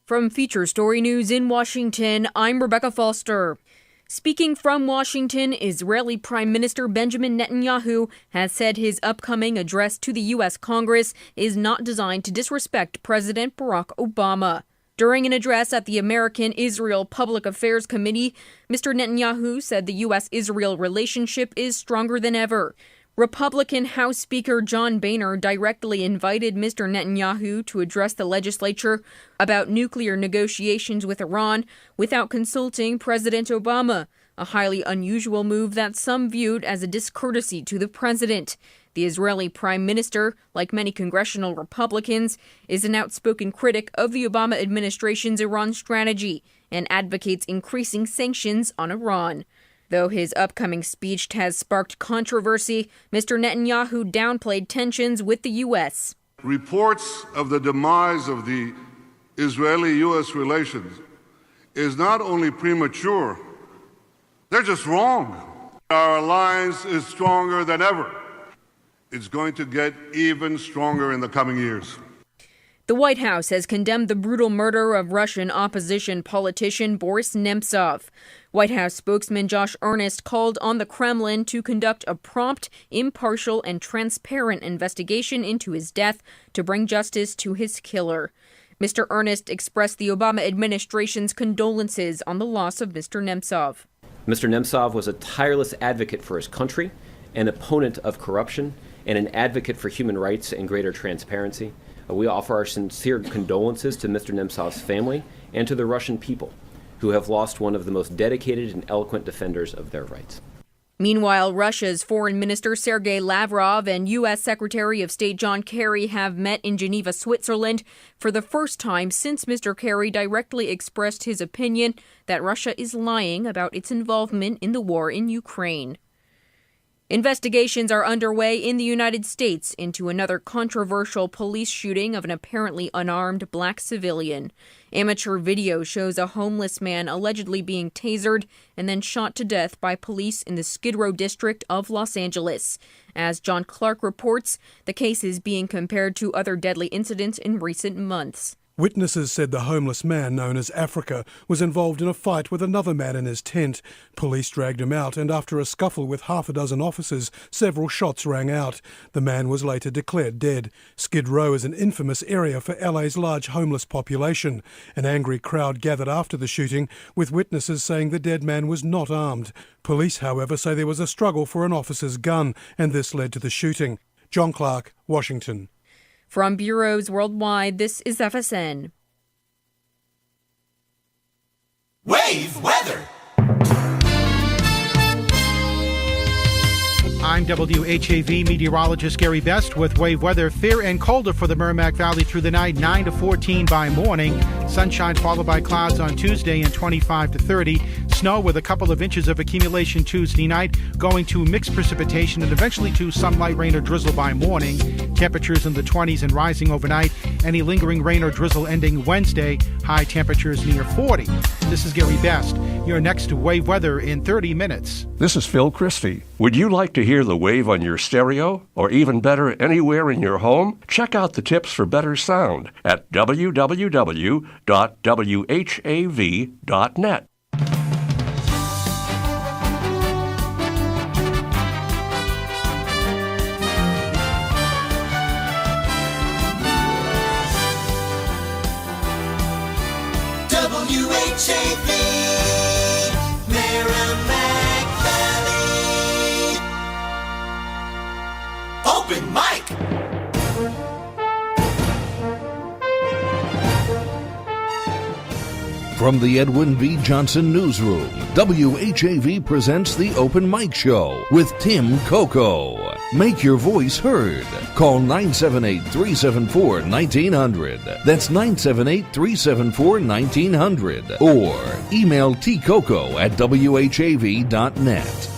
From Feature Story News in Washington, I'm Rebecca Foster. Speaking from Washington, Israeli Prime Minister Benjamin Netanyahu has said his upcoming address to the U.S. Congress is not designed to disrespect President Barack Obama. During an address at the American-Israel Public Affairs Committee, Mr. Netanyahu said the U.S.-Israel relationship is stronger than ever. Republican House Speaker John Boehner directly invited Mr. Netanyahu to address the legislature about nuclear negotiations with Iran without consulting President Obama, a highly unusual move that some viewed as a discourtesy to the president. The Israeli prime minister, like many congressional Republicans, is an outspoken critic of the Obama administration's Iran strategy and advocates increasing sanctions on Iran. Though his upcoming speech has sparked controversy, Mr. Netanyahu downplayed tensions with the U.S. Reports of the demise of the Israeli-U.S. relations is not only premature, they're just wrong. Our alliance is stronger than ever. It's going to get even stronger in the coming years. The White House has condemned the brutal murder of Russian opposition politician Boris Nemtsov. White House spokesman Josh Earnest called on the Kremlin to conduct a prompt, impartial, and transparent investigation into his death to bring justice to his killer. Mr. Earnest expressed the Obama administration's condolences on the loss of Mr. Nemtsov. Mr. Nemtsov was a tireless advocate for his country, an opponent of corruption, and an advocate for human rights and greater transparency. We offer our sincere condolences to Mr. Nemtsov's family and to the Russian people, who have lost one of the most dedicated and eloquent defenders of their rights. Meanwhile, Russia's Foreign Minister Sergei Lavrov and U.S. Secretary of State John Kerry have met in Geneva, Switzerland, for the first time since Mr. Kerry directly expressed his opinion that Russia is lying about its involvement in the war in Ukraine. Investigations are underway in the United States into another controversial police shooting of an apparently unarmed black civilian. Amateur video shows a homeless man allegedly being tasered and then shot to death by police in the Skid Row district of Los Angeles. As John Clark reports, the case is being compared to other deadly incidents in recent months. Witnesses said the homeless man, known as Africa, was involved in a fight with another man in his tent. Police dragged him out, and after a scuffle with half a dozen officers, several shots rang out. The man was later declared dead. Skid Row is an infamous area for LA's large homeless population. An angry crowd gathered after the shooting, with witnesses saying the dead man was not armed. Police, however, say there was a struggle for an officer's gun, and this led to the shooting. John Clark, Washington. From bureaus worldwide, this is FSN. WAVE weather. I'm WHAV meteorologist Gary Best with WAVE weather. Fair and colder for the Merrimack Valley through the night, 9 to 14 by morning. Sunshine followed by clouds on Tuesday and 25 to 30. Snow with a couple of inches of accumulation Tuesday night, going to mixed precipitation and eventually to some light rain or drizzle by morning. Temperatures in the 20s and rising overnight. Any lingering rain or drizzle ending Wednesday. High temperatures near 40. This is Gary Best. You're next to WAVE weather in 30 minutes. This is Phil Christie. Would you like to hear the wave on your stereo, or even better, anywhere in your home? Check out the tips for better sound at www.whav.net. WHAV, Merrimack Valley. Open mic. From the Edwin V. Johnson Newsroom, WHAV presents the Open Mic Show with Tim Coco. Make your voice heard. Call 978-374-1900. That's 978-374-1900. Or email tcoco@whav.net.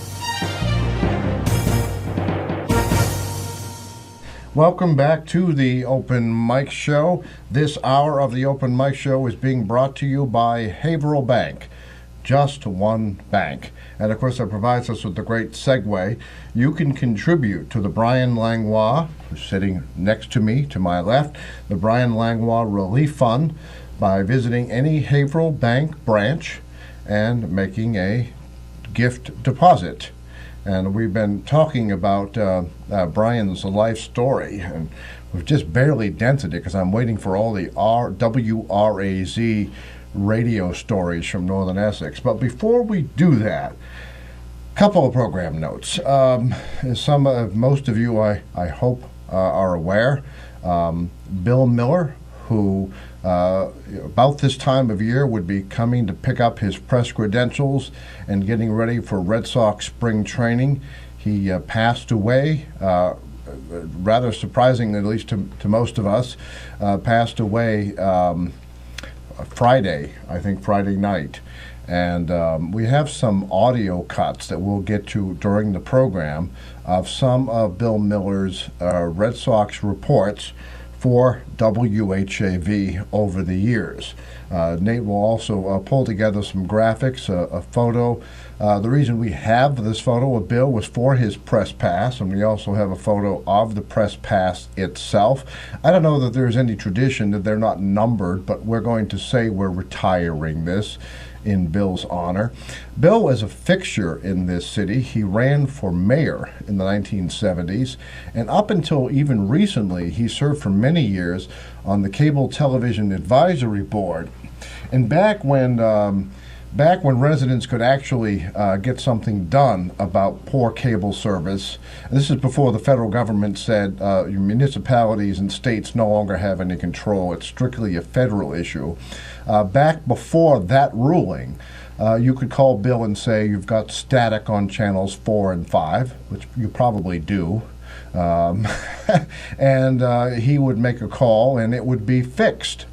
Welcome back to the Open Mic Show. This hour of the Open Mic Show is being brought to you by Haverhill Bank. Just one bank. And of course, that provides us with the great segue. You can contribute to the Brian Langlois, who's sitting next to me, to my left, the Brian Langlois Relief Fund, by visiting any Haverhill Bank branch and making a gift deposit. And we've been talking about Brian's life story, and we've just barely dented it because I'm waiting for all the WRAZ radio stories from Northern Essex. But before we do that, a couple of program notes. As most of you, I hope, are aware, Bill Miller, who about this time of year would be coming to pick up his press credentials and getting ready for Red Sox spring training. He passed away, rather surprising, at least to most of us, passed away Friday night. And we have some audio cuts that we'll get to during the program of some of Bill Miller's Red Sox reports for WHAV over the years. Nate will also pull together some graphics, a photo. The reason we have this photo of Bill was for his press pass, and we also have a photo of the press pass itself. I don't know that there's any tradition that they're not numbered, but we're going to say we're retiring this in Bill's honor. Bill was a fixture in this city. He ran for mayor in the 1970s, and up until even recently, he served for many years on the Cable Television Advisory Board. And back when residents could actually get something done about poor cable service, and this is before the federal government said municipalities and states no longer have any control, it's strictly a federal issue. Back before that ruling, you could call Bill and say you've got static on channels 4 and 5, which you probably do. And he would make a call and it would be fixed.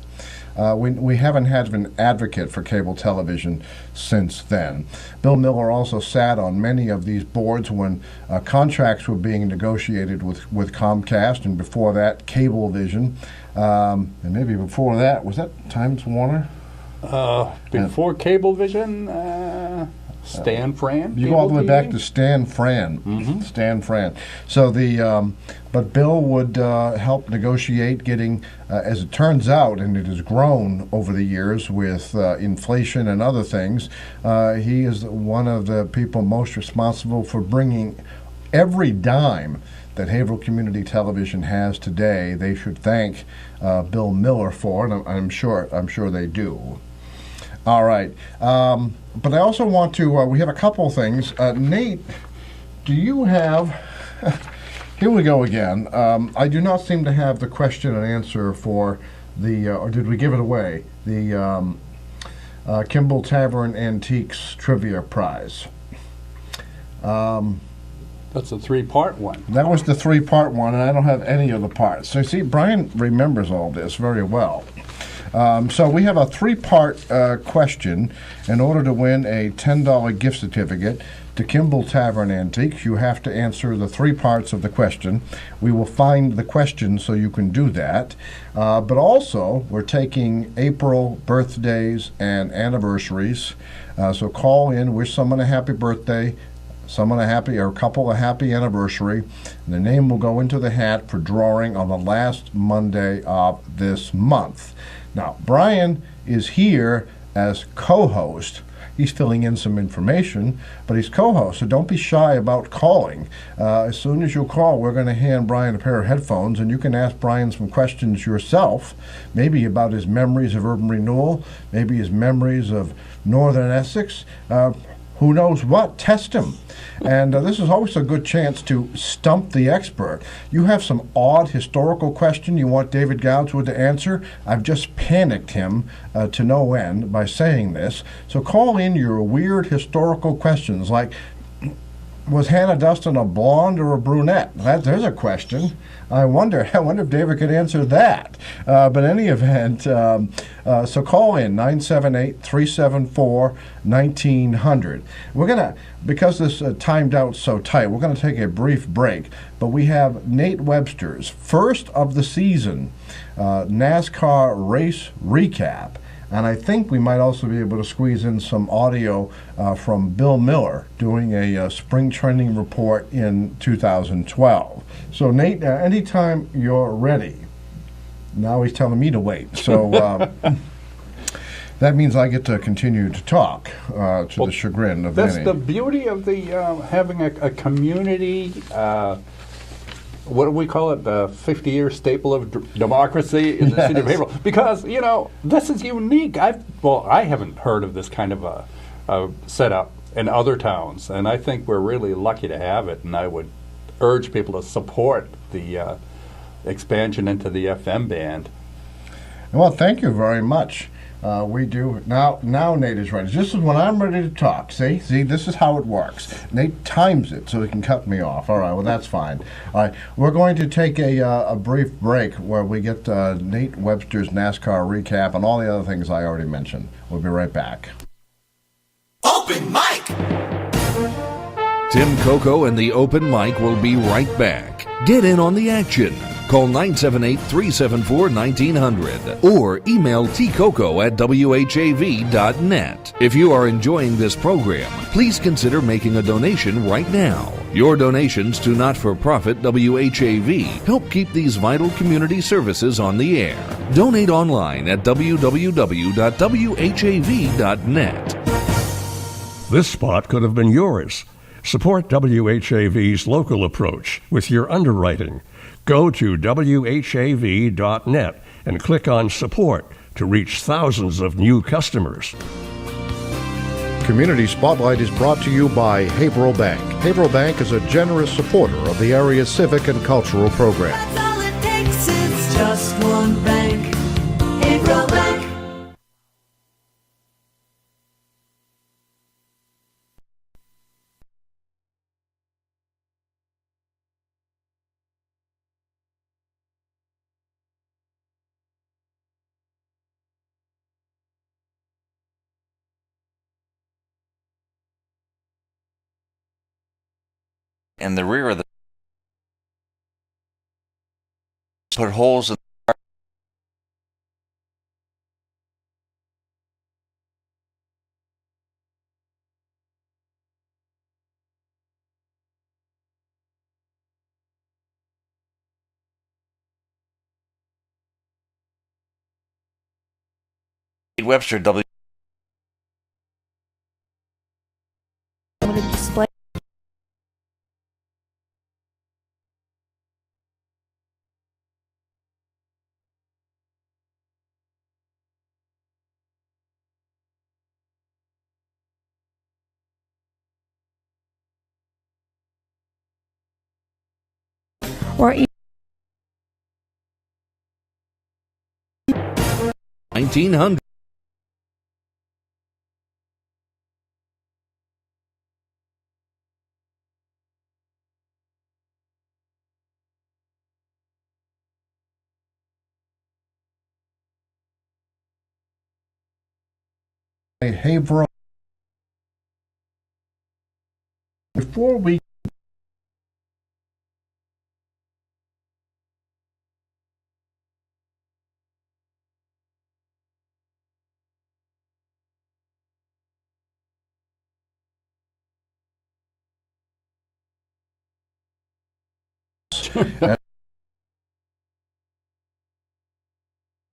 we haven't had an advocate for cable television since then. Bill Miller also sat on many of these boards when contracts were being negotiated with Comcast, and before that, Cablevision. And maybe before that, was that Times Warner? Before Cablevision, Stan Fran. You go all the way back to Stan Fran. Mm-hmm. Stan Fran. So but Bill would help negotiate getting, as it turns out, and it has grown over the years with inflation and other things, he is one of the people most responsible for bringing every dime that Haverhill Community Television has today. They should thank Bill Miller for, and I'm sure they do. All right. But I also want to, we have a couple things. Nate, do you have, here we go again. I do not seem to have the question and answer for the, or did we give it away? The Kimball Tavern Antiques Trivia Prize. That's a three-part one. That was the three-part one, and I don't have any of the parts. So see, Brian remembers all this very well. So we have a three-part question. In order to win a $10 gift certificate to Kimball Tavern Antiques, you have to answer the three parts of the question. We will find the question so you can do that. But also, we're taking April birthdays and anniversaries. So call in, wish someone a happy birthday, someone a happy, or a couple a happy anniversary, and the name will go into the hat for drawing on the last Monday of this month. Now, Brian is here as co-host. He's filling in some information, but he's co-host, so don't be shy about calling. As soon as you call, we're going to hand Brian a pair of headphones, and you can ask Brian some questions yourself, maybe about his memories of urban renewal, maybe his memories of northern Essex. Who knows what? Test him. And this is always a good chance to stump the expert. You have some odd historical question you want David Goudswood to answer. I've just panicked him to no end by saying this. So call in your weird historical questions like, was Hannah Dustin a blonde or a brunette? There's a question. I wonder if David could answer that. But in any event, so call in 978-374-1900. We're gonna, because this timed out so tight, we're gonna take a brief break. But we have Nate Webster's first of the season NASCAR race recap. And I think we might also be able to squeeze in some audio from Bill Miller doing a spring training report in 2012. So, Nate, anytime you're ready. Now he's telling me to wait. So that means I get to continue to talk to the chagrin of many. That's the beauty of the having a community. What do we call it? The 50-year staple of democracy in the city of Haverhill. Because, you know, this is unique. I haven't heard of this kind of a setup in other towns, and I think we're really lucky to have it, and I would urge people to support the expansion into the FM band. Well, thank you very much. We do. Now Nate is ready. This is when I'm ready to talk. See, this is how it works. Nate times it so he can cut me off. All right, well, that's fine. All right, we're going to take a brief break where we get Nate Webster's NASCAR recap and all the other things I already mentioned. We'll be right back. Open mic! Tim Coco and the Open Mic will be right back. Get in on the action. Call 978-374-1900 or email tcoco@whav.net. If you are enjoying this program, please consider making a donation right now. Your donations to not-for-profit WHAV help keep these vital community services on the air. Donate online at www.whav.net. This spot could have been yours. Support WHAV's local approach with your underwriting. Go to WHAV.net and click on Support to reach thousands of new customers. Community Spotlight is brought to you by Haverhill Bank. Haverhill Bank is a generous supporter of the area's civic and cultural programs. That's all it takes is just one bank. Haverhill Bank. and the rear of the put holes in Webster W. Display. Or 1900. Haverhill. Before we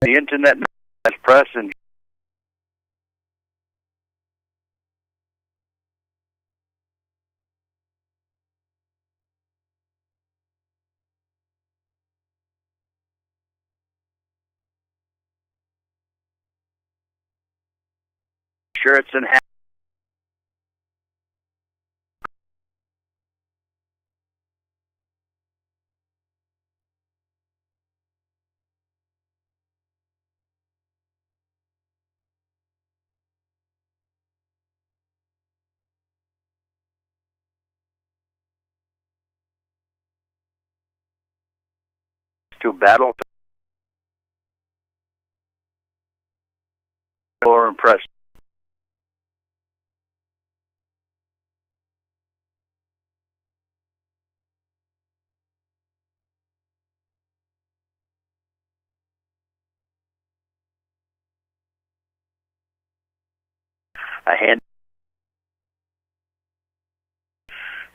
the internet press and shirts and hats. To battle or impress. A hand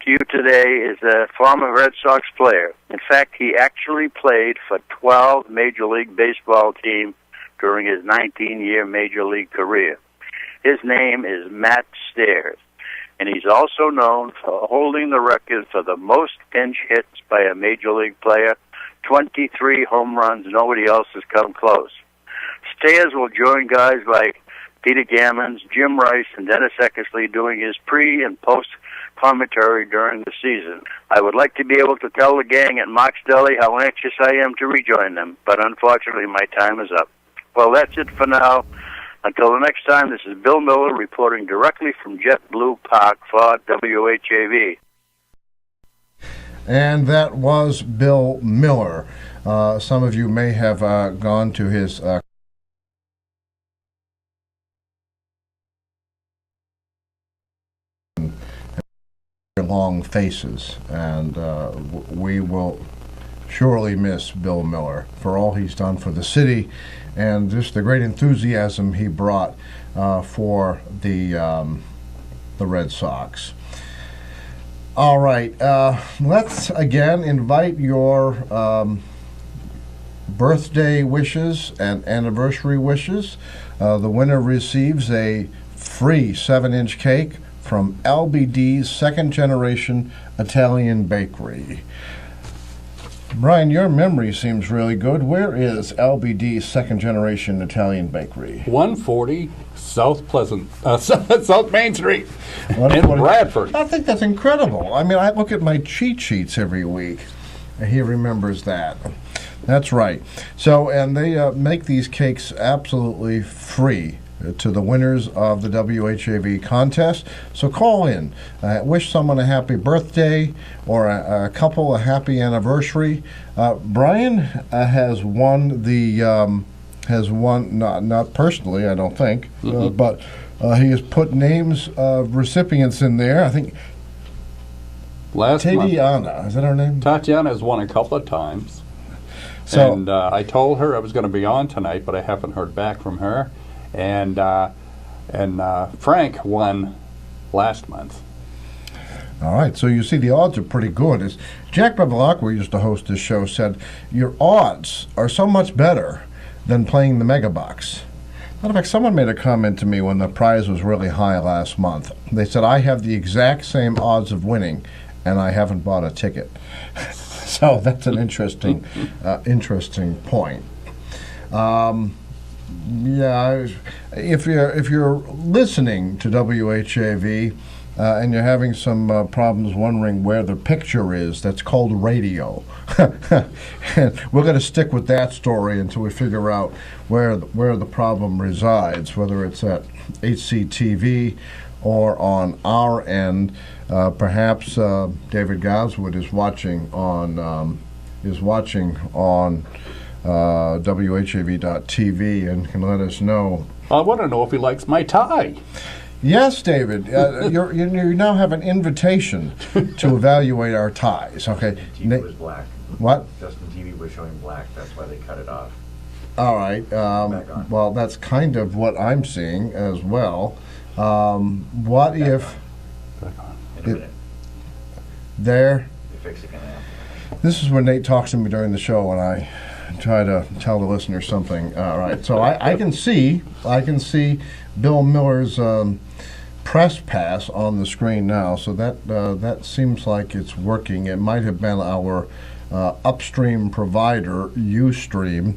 to you today is a former Red Sox player. In fact, he actually played for 12 Major League Baseball teams during his 19-year Major League career. His name is Matt Stairs, and he's also known for holding the record for the most pinch hits by a Major League player, 23 home runs. Nobody else has come close. Stairs will join guys like Peter Gammons, Jim Rice, and Dennis Eckersley doing his pre- and post-commentary during the season. I would like to be able to tell the gang at Mark's Deli how anxious I am to rejoin them, but unfortunately my time is up. Well, that's it for now. Until the next time, this is Bill Miller reporting directly from JetBlue Park for WHAV. And that was Bill Miller. Some of you may have gone to his long faces, and we will surely miss Bill Miller for all he's done for the city and just the great enthusiasm he brought for the Red Sox. All right, let's again invite your birthday wishes and anniversary wishes. The winner receives a free 7-inch cake from LBD's second-generation Italian bakery. Brian, your memory seems really good. Where is LBD's second-generation Italian bakery? 140 South Pleasant, South Main Street in Bradford. I think that's incredible. I mean, I look at my cheat sheets every week. He remembers that. That's right. So, and they make these cakes absolutely free to the winners of the WHAV contest. So call in, wish someone a happy birthday or a couple a happy anniversary. Brian has won the not personally, I don't think, but he has put names of recipients in there. I think Last Tatiana, is that her name? Tatiana has won a couple of times. So, and I told her I was going to be on tonight, but I haven't heard back from her. And Frank won last month. All right, so you see the odds are pretty good. As Jack Bevilacqua used to host this show said, your odds are so much better than playing the mega box. Matter of fact, someone made a comment to me when the prize was really high last month. They said, I have the exact same odds of winning, and I haven't bought a ticket. So that's an interesting point. Yeah, if you're listening to WHAV and you're having some problems wondering where the picture is, that's called radio. And we're going to stick with that story until we figure out where the problem resides, whether it's at HCTV or on our end. Perhaps David Goswood is watching on WHAV.tv and can let us know. I want to know if he likes my tie. Yes, David. You now have an invitation to evaluate our ties. Okay. TV was black. What? Justin TV was showing black. That's why they cut it off. All right. Well, that's kind of what I'm seeing as well. What Back if in a minute. there? You're fixing it now. This is when Nate talks to me during the show, and I try to tell the listener something. All right. So I can see Bill Miller's press pass on the screen now. So that seems like it's working. It might have been our upstream provider, Ustream.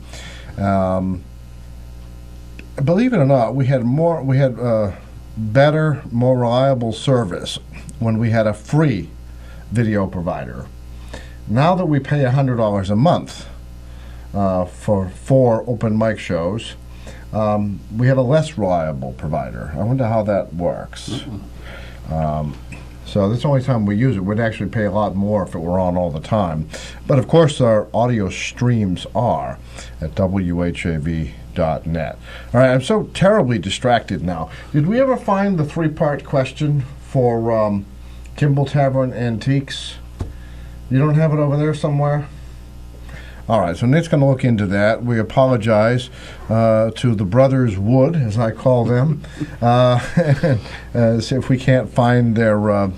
Believe it or not, we had better, more reliable service when we had a free video provider. Now that we pay $100 a month for 4 open mic shows, we have a less reliable provider. I wonder how that works. So that's the only time we use it. We'd actually pay a lot more if it were on all the time. But of course, our audio streams are at WHAV.net. All right, I'm so terribly distracted now. Did we ever find the 3-part question for Kimball Tavern Antiques? You don't have it over there somewhere? All right, so Nick's going to look into that. We apologize to the Brothers Wood, as I call them, see if we can't find their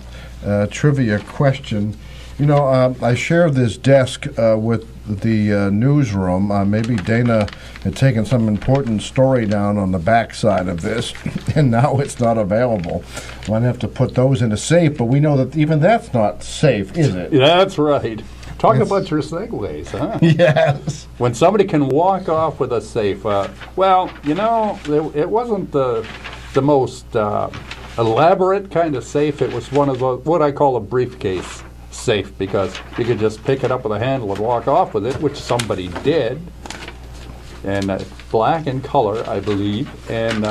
trivia question. You know, I share this desk with the newsroom. Maybe Dana had taken some important story down on the back side of this, and now it's not available. Might have to put those in a safe, but we know that even that's not safe, is it? That's right. Talk about your segues, huh? Yes. When somebody can walk off with a safe, well, you know, it wasn't the most elaborate kind of safe. It was one of the, what I call a briefcase safe, because you could just pick it up with a handle and walk off with it, which somebody did. And black in color, I believe. And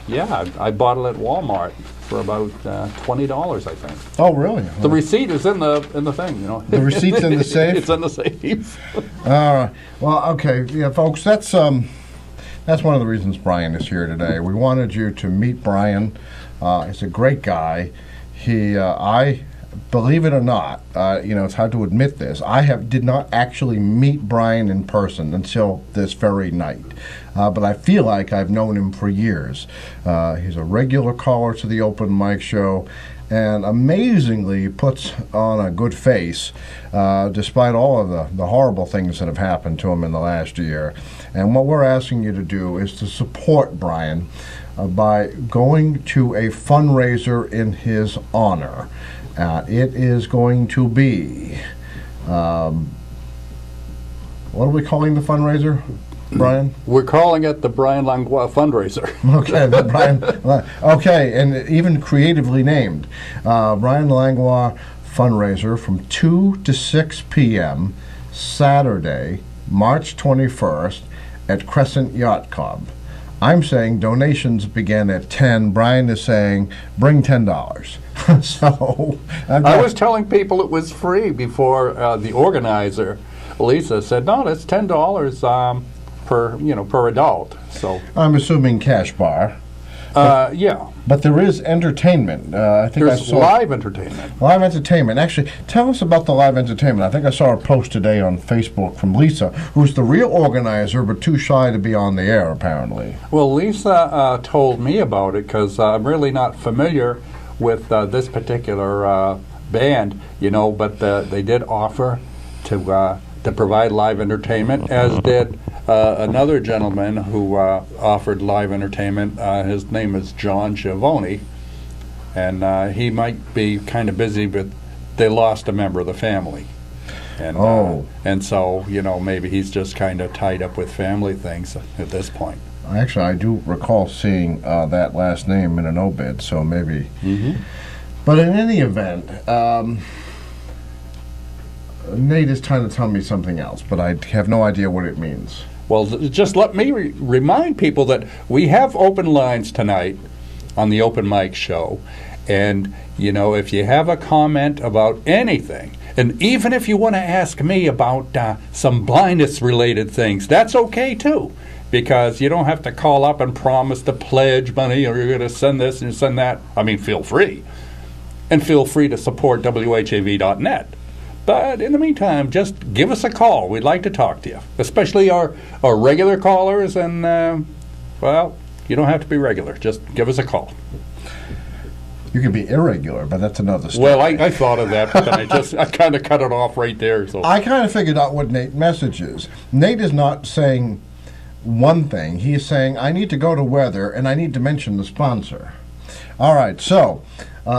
yeah, I bought it at Walmart for about $20, I think. Oh, really? The receipt is in the thing, you know. The receipt's in the safe? It's in the safe. Well, okay, yeah, folks, that's one of the reasons Brian is here today. We wanted you to meet Brian. He's a great guy. I believe it or not, you know, it's hard to admit this, did not actually meet Brian in person until this very night. But I feel like I've known him for years. He's a regular caller to the open mic show and amazingly puts on a good face despite all of the horrible things that have happened to him in the last year. And what we're asking you to do is to support Brian by going to a fundraiser in his honor. It is going to be, what are we calling the fundraiser, Brian? We're calling it the Brian Langlois fundraiser. Okay, the Brian. Okay, and even creatively named, Brian Langlois fundraiser from 2 to 6 p.m. Saturday, March 21st at Crescent Yacht Club. I'm saying donations begin at 10. Brian is saying bring $10. So I was telling people it was free before the organizer, Lisa, said no, that's $10 per adult. So I'm assuming cash bar. Yeah. But there is entertainment. I think There's I saw live entertainment. Live entertainment. Actually, tell us about the live entertainment. I think I saw a post today on Facebook from Lisa, who's the real organizer, but too shy to be on the air, apparently. Well, Lisa told me about it because I'm really not familiar with this particular band, but they did offer to provide live entertainment, as did another gentleman who offered live entertainment. His name is John Schiavone, and he might be kind of busy, but they lost a member of the family. And so, maybe he's just kind of tied up with family things at this point. Actually, I do recall seeing that last name in an obit, so maybe. Mm-hmm. But in any event, Nate is trying to tell me something else, but I have no idea what it means. Well, just let me remind people that we have open lines tonight on the Open Mic Show. And, if you have a comment about anything, and even if you want to ask me about some blindness-related things, that's okay, too. Because you don't have to call up and promise to pledge money or you're going to send this and send that. I mean, feel free. And feel free to support WHAV.net. But in the meantime, just give us a call. We'd like to talk to you, especially our regular callers. And, you don't have to be regular. Just give us a call. You can be irregular, but that's another story. Well, I thought of that, but then I kind of cut it off right there. So I kind of figured out what Nate's message is. Nate is not saying one thing. He is saying, I need to go to weather, and I need to mention the sponsor. All right, so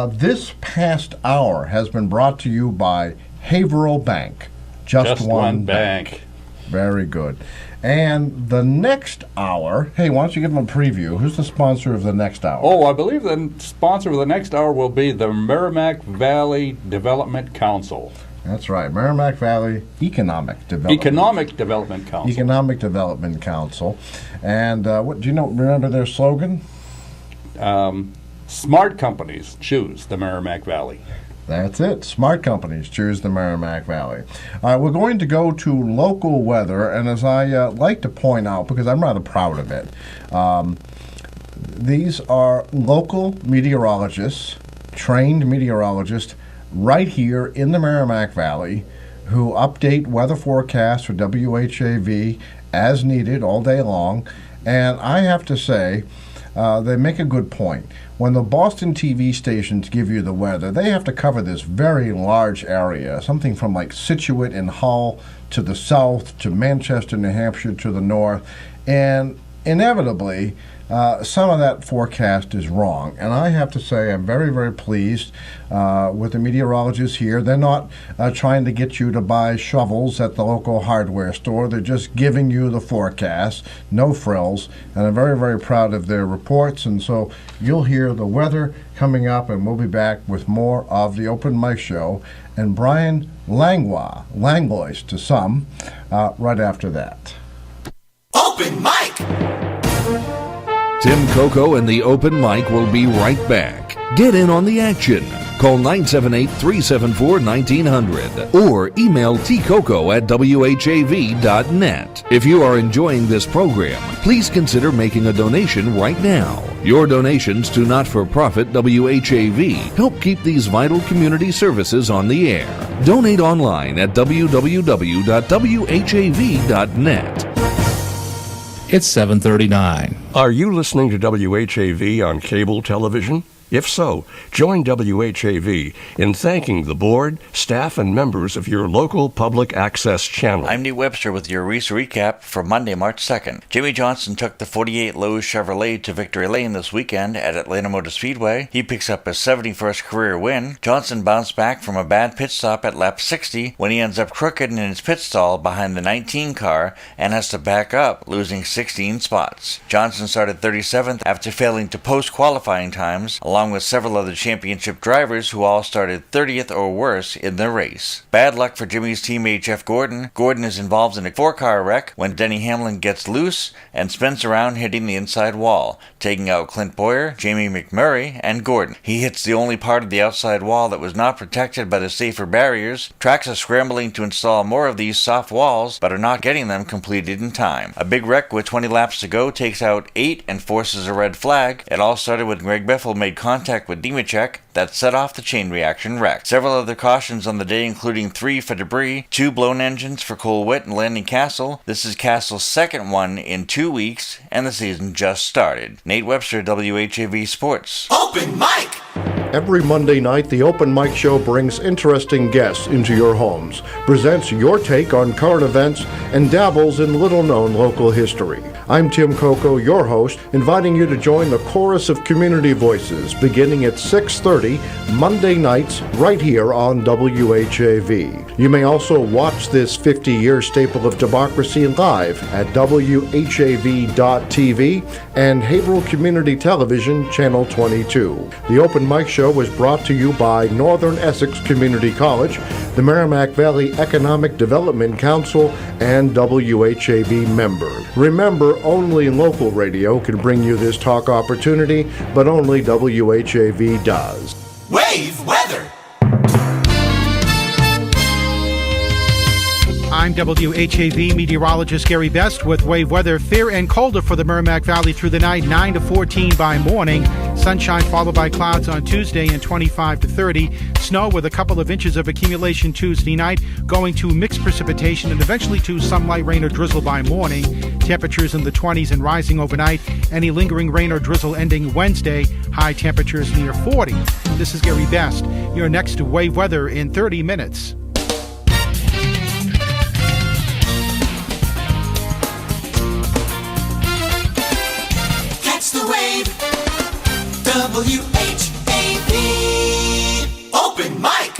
this past hour has been brought to you by Haverhill Bank. Just one bank. Very good. And the next hour, hey, why don't you give them a preview? Who's the sponsor of the next hour? Oh, I believe the sponsor of the next hour will be the Merrimack Valley Development Council. That's right, Merrimack Valley Economic Development Council. Economic Development Council. And what do you know? Remember their slogan? Smart companies choose the Merrimack Valley. That's it. Smart companies choose the Merrimack Valley. All right, we're going to go to local weather, and as I like to point out, because I'm rather proud of it, these are local meteorologists, trained meteorologists, right here in the Merrimack Valley, who update weather forecasts for WHAV as needed all day long. And I have to say, they make a good point. When the Boston TV stations give you the weather, they have to cover this very large area, something from like Scituate and Hull to the south, to Manchester, New Hampshire, to the north. And inevitably, some of that forecast is wrong. And I have to say I'm very, very pleased with the meteorologists here. They're not trying to get you to buy shovels at the local hardware store. They're just giving you the forecast, no frills. And I'm very, very proud of their reports. And so you'll hear the weather coming up, and we'll be back with more of the Open Mic Show. And Brian Langlois to some, right after that. Open Mic! Tim Coco and the Open Mic will be right back. Get in on the action. Call 978-374-1900 or email tcoco@whav.net. If you are enjoying this program, please consider making a donation right now. Your donations to not-for-profit WHAV help keep these vital community services on the air. Donate online at www.whav.net. It's 7:39. Are you listening to WHAV on cable television? If so, join WHAV in thanking the board, staff, and members of your local public access channel. I'm Nate Webster with your race recap for Monday, March 2nd. Jimmy Johnson took the 48 Lowe's Chevrolet to victory lane this weekend at Atlanta Motor Speedway. He picks up his 71st career win. Johnson bounced back from a bad pit stop at lap 60 when he ends up crooked in his pit stall behind the 19 car and has to back up, losing 16 spots. Johnson started 37th after failing to post qualifying times, along along with several other championship drivers who all started 30th or worse in the race. Bad luck for Jimmy's teammate Jeff Gordon. Gordon is involved in a 4-car wreck when Denny Hamlin gets loose and spins around hitting the inside wall, taking out Clint Boyer, Jamie McMurray, and Gordon. He hits the only part of the outside wall that was not protected by the safer barriers. Tracks are scrambling to install more of these soft walls, but are not getting them completed in time. A big wreck with 20 laps to go takes out 8 and forces a red flag. It all started when Greg Biffle made contact with Nemechek that set off the chain reaction wreck. Several other cautions on the day, including 3 for debris, 2 blown engines for Cole Witt and Landon Castle. This is Castle's second one in 2 weeks, and the season just started. Nate Webster, WHAV Sports. Open mic! Every Monday night, the Open Mic Show brings interesting guests into your homes, presents your take on current events, and dabbles in little-known local history. I'm Tim Coco, your host, inviting you to join the chorus of community voices beginning at 6:30 Monday nights right here on WHAV. You may also watch this 50-year staple of democracy live at WHAV.tv and Haverhill Community Television, Channel 22. The Open Mic Show was brought to you by Northern Essex Community College, the Merrimack Valley Economic Development Council, and WHAV members. Remember, only local radio can bring you this talk opportunity, but only WHAV does. Wave weather! I'm WHAV meteorologist Gary Best with wave weather. Fair and colder for the Merrimack Valley through the night, 9 to 14 by morning. Sunshine followed by clouds on Tuesday and 25 to 30. Snow with a couple of inches of accumulation Tuesday night, going to mixed precipitation and eventually to some light rain or drizzle by morning. Temperatures in the 20s and rising overnight. Any lingering rain or drizzle ending Wednesday. High temperatures near 40. This is Gary Best. You're next to wave weather in 30 minutes. The wave, WHAV, open mic.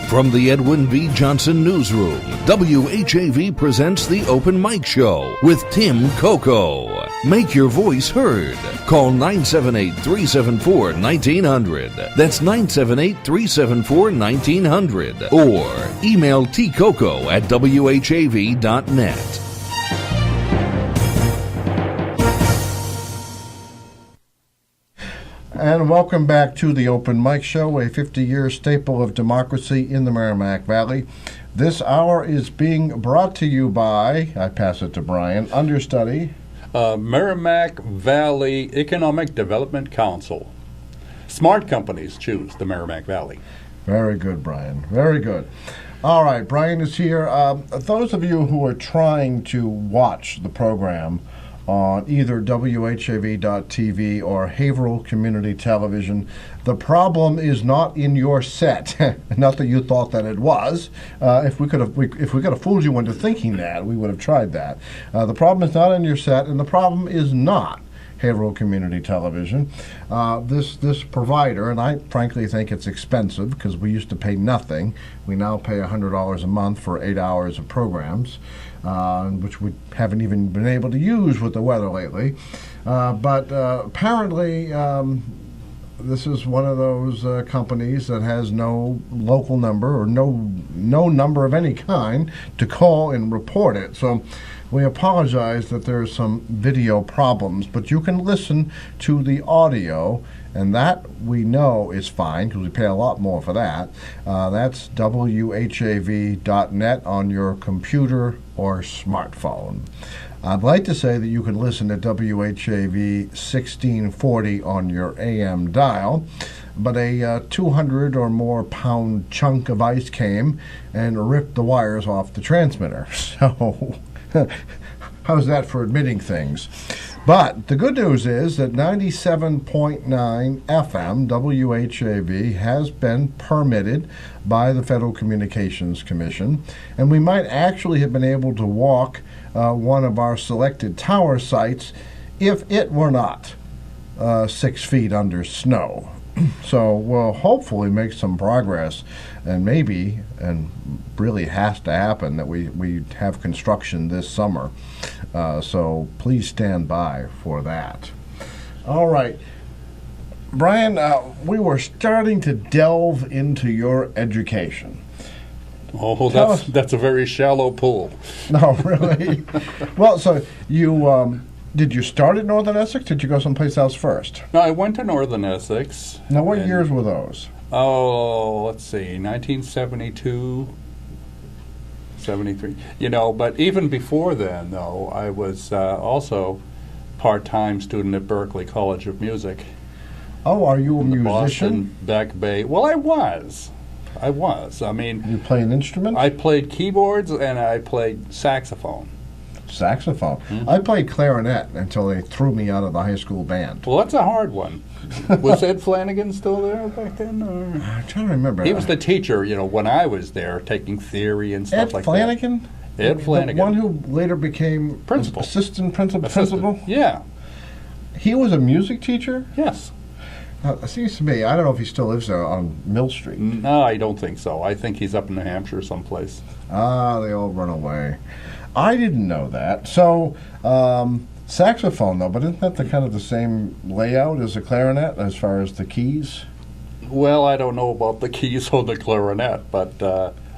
From the Edwin V. Johnson Newsroom, WHAV presents the Open Mic Show with Tim Coco. Make your voice heard. Call 978-374-1900. That's 978-374-1900. Or email tcoco at whav.net. And welcome back to the Open Mic Show, a 50-year staple of democracy in the Merrimack Valley. This hour is being brought to you by, I pass it to Brian, understudy, Merrimack Valley Economic Development Council. Smart companies choose the Merrimack Valley. Very good, Brian. Very good. All right, Brian is here. Those of you who are trying to watch the program on either WHAV.tv or Haverhill Community Television, the problem is not in your set. Not that you thought that it was. If we could have fooled you into thinking that, we would have tried that. The problem is not in your set, and the problem is not Haverhill Community Television. This provider, and I frankly think it's expensive because we used to pay nothing. We now pay $100 a month for 8 hours of programs, which we haven't even been able to use with the weather lately. But apparently, this is one of those companies that has no local number or no number of any kind to call and report it. So we apologize that there's some video problems, but you can listen to the audio, and that we know is fine because we pay a lot more for that. That's WHAV.net on your computer or smartphone. I'd like to say that you can listen to WHAV 1640 on your AM dial, but a 200 or more pound chunk of ice came and ripped the wires off the transmitter. So how's that for admitting things? But the good news is that 97.9 FM WHAV has been permitted by the Federal Communications Commission, and we might actually have been able to walk one of our selected tower sites if it were not 6 feet under snow. So we'll hopefully make some progress and maybe, and really has to happen, that we have construction this summer. So please stand by for that. All right. Brian, we were starting to delve into your education. Oh, that's a very shallow pool. No, really? Well, so you did you start at Northern Essex? Did you go someplace else first? No, I went to Northern Essex. Now, what years were those? Oh, let's see, 1972, 73. You know, but even before then, though, I was also part-time student at Berklee College of Music. Oh, are you a musician? Boston Back Bay. Well, I was. I mean, you play an instrument? I played keyboards and I played saxophone. Saxophone. I played clarinet until they threw me out of the high school band. Well, that's a hard one. Was Ed Flanagan still there back then? Or? I'm trying to remember. He was the teacher, you know, when I was there, taking theory and stuff like Flanagan? that. Ed Flanagan? The one who later became principal. Assistant principal? Yeah. He was a music teacher? Yes. It seems to me, I don't know if he still lives there on Mill Street. No, I don't think so. I think he's up in New Hampshire someplace. Ah, they all run away. I didn't know that. So, saxophone, though, but isn't that the kind of the same layout as a clarinet as far as the keys? Well, I don't know about the keys or the clarinet, but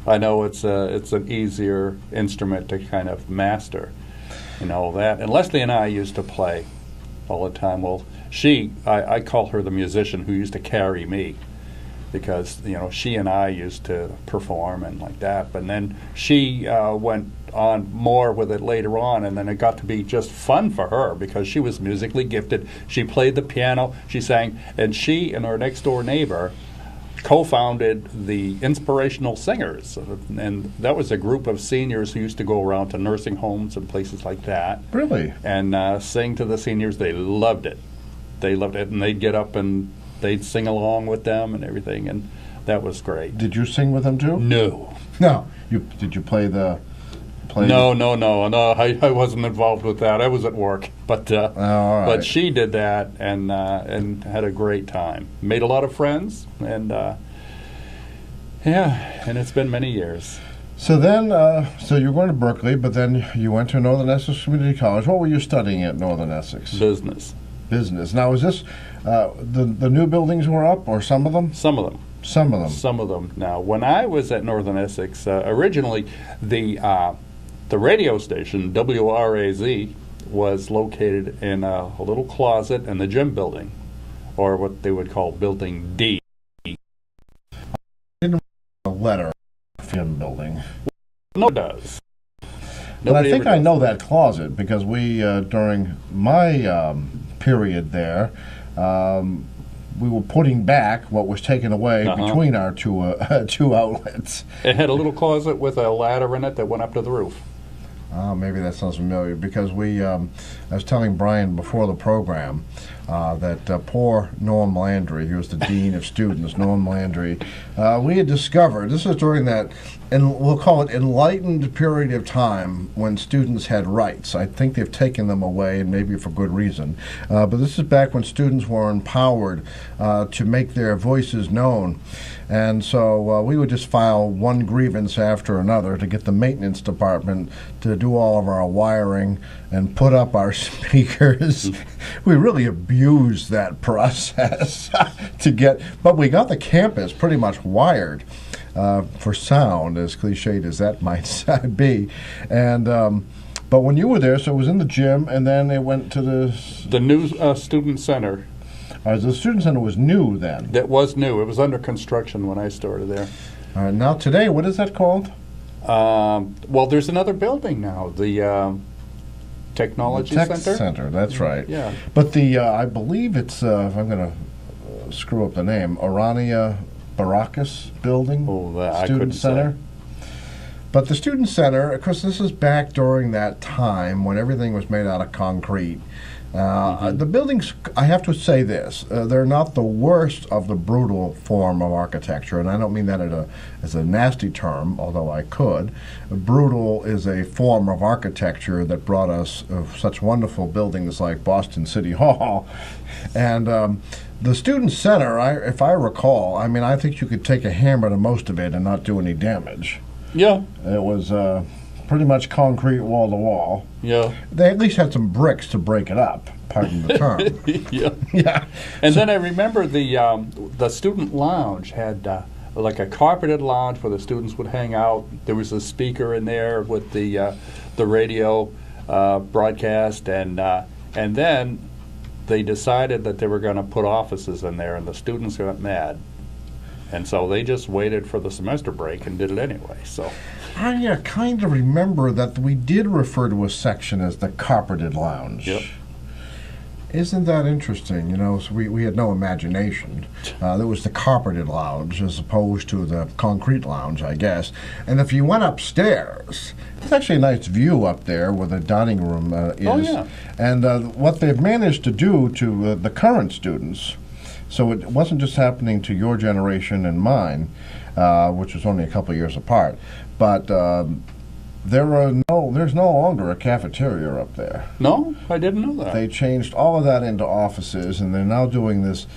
I know it's an easier instrument to kind of master, and all that. And Leslie and I used to play all the time. Well, I call her the musician who used to carry me, because, you know, she and I used to perform and like that. But then she went on more with it later on, and then it got to be just fun for her because she was musically gifted. She played the piano, she sang, and she and her next door neighbor co-founded the Inspirational Singers, and that was a group of seniors who used to go around to nursing homes and places like that. Really? And sing to the seniors. They loved it. They loved it, and they'd get up and they'd sing along with them and everything, and that was great. Did you sing with them too? No. No. Did you play the... No, I wasn't involved with that. I was at work, but all right. But she did that and had a great time. Made a lot of friends, and and it's been many years. So then, so you were going to Berklee, but then you went to Northern Essex Community College. What were you studying at Northern Essex? Business. Business. Now, is this the new buildings were up, or some of them? Some of them. Some of them. Some of them. Now, when I was at Northern Essex, originally the radio station, WRAZ, was located in a little closet in the gym building, or what they would call Building D. I didn't a letter gym building. No, it does. But I think I know that closet because we, during my period there, we were putting back what was taken away between our two outlets. It had a little closet with a ladder in it that went up to the roof. Maybe that sounds familiar because I was telling Brian before the program that poor Norm Landry, he was the dean of students, Norm Landry, we had discovered, this was during that, and we'll call it enlightened period of time when students had rights. I think they've taken them away, and maybe for good reason. But this is back when students were empowered to make their voices known. And so we would just file one grievance after another to get the maintenance department to do all of our wiring and put up our speakers. We really abused that process to get, but we got the campus pretty much wired for sound, as cliched as that might be. And but when you were there, so it was in the gym, and then it went to the new student center. The student center was new then? That was new. It was under construction when I started there. All right, now today, what is that called? Well, there's another building now, the Technology the Tech Center. Center, that's right. Yeah. But the, I believe it's, if I'm going to screw up the name, Orania Baracus Building, I Student couldn't Center. say. But the Student Center, of course, this is back during that time when everything was made out of concrete. The buildings, I have to say this, they're not the worst of the brutal form of architecture, and I don't mean that as a nasty term, although I could. Brutal is a form of architecture that brought us such wonderful buildings like Boston City Hall. And the Student Center, if I recall, I mean, I think you could take a hammer to most of it and not do any damage. Yeah. It was pretty much concrete wall to wall. Yeah. They at least had some bricks to break it up, pardon the term. Yeah. Yeah. And then I remember the student lounge had like a carpeted lounge where the students would hang out. There was a speaker in there with the radio broadcast, and then they decided that they were going to put offices in there, and the students got mad. And so they just waited for the semester break and did it anyway. So I kind of remember that we did refer to a section as the carpeted lounge. Yep. Isn't that interesting? You know, so we had no imagination. There was the carpeted lounge as opposed to the concrete lounge, I guess. And if you went upstairs, it's actually a nice view up there where the dining room is. Oh, yeah. And what they've managed to do to the current students, so it wasn't just happening to your generation and mine, which was only a couple of years apart, but there's no longer a cafeteria up there. No, I didn't know that. They changed all of that into offices, and they're now doing this,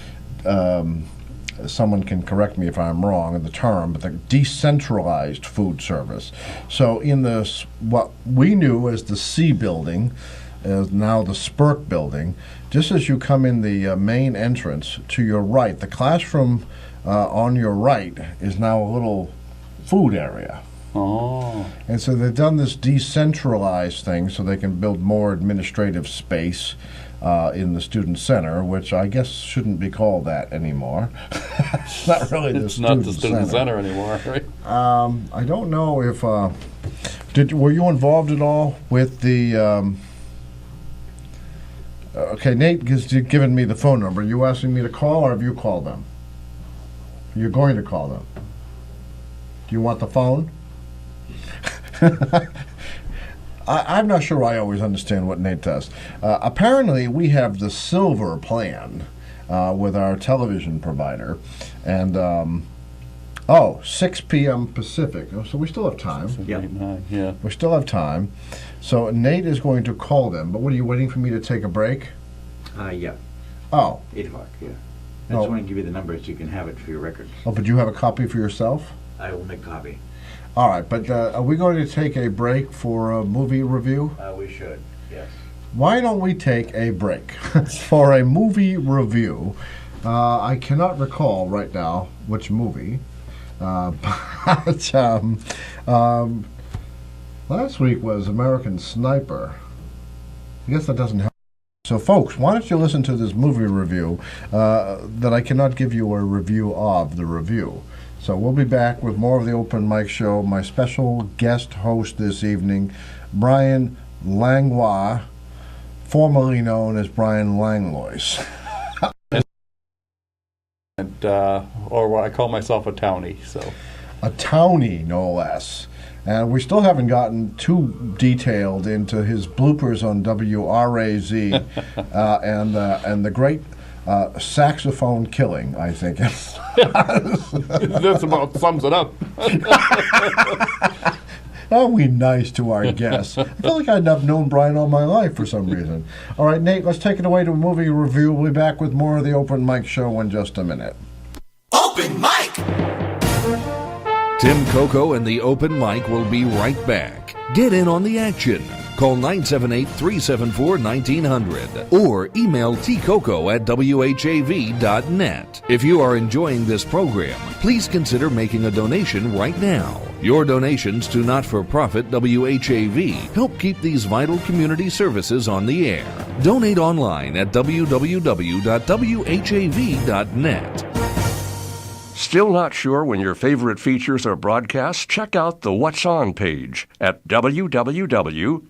someone can correct me if I'm wrong in the term, but the decentralized food service. So in this, what we knew as the C building, is now the Spurk building. Just as you come in the main entrance, to your right, the classroom on your right is now a little food area. Oh. And so they've done this decentralized thing so they can build more administrative space in the student center, which I guess shouldn't be called that anymore. It's not really the student center anymore, right? I don't know if were you involved at all with the okay, Nate has given me the phone number. Are you asking me to call, or have you called them? You're going to call them. Do you want the phone? I'm not sure I always understand what Nate does. Apparently, we have the silver plan with our television provider, and 6 p.m. Pacific. So we still have time. Yeah. We still have time. So Nate is going to call them. But what, are you waiting for me to take a break? Yeah. Oh. 8 o'clock, yeah. I just want to give you the number so you can have it for your records. Oh, but you have a copy for yourself? I will make a copy. All right, but are we going to take a break for a movie review? We should, yes. Why don't we take a break for a movie review? I cannot recall right now which movie, but last week was American Sniper. I guess that doesn't help. So, folks, why don't you listen to this movie review that I cannot give you a review of the review. So we'll be back with more of the Open Mic Show. My special guest host this evening, Brian Langlois, formerly known as Brian Langlois. And, or what I call myself a townie. So, a townie, no less. And we still haven't gotten too detailed into his bloopers on WRAZ and the great saxophone killing, I think. That about sums it up. Aren't we nice to our guests? I feel like I'd have known Brian all my life for some reason. All right, Nate, let's take it away to a movie review. We'll be back with more of the Open Mic Show in just a minute. Open Mic! Tim Coco and the Open Mic will be right back. Get in on the action. Call 978-374-1900 or email tcoco@whav.net. If you are enjoying this program, please consider making a donation right now. Your donations to not-for-profit WHAV help keep these vital community services on the air. Donate online at www.whav.net. Still not sure when your favorite features are broadcast? Check out the What's On page at www.whav.net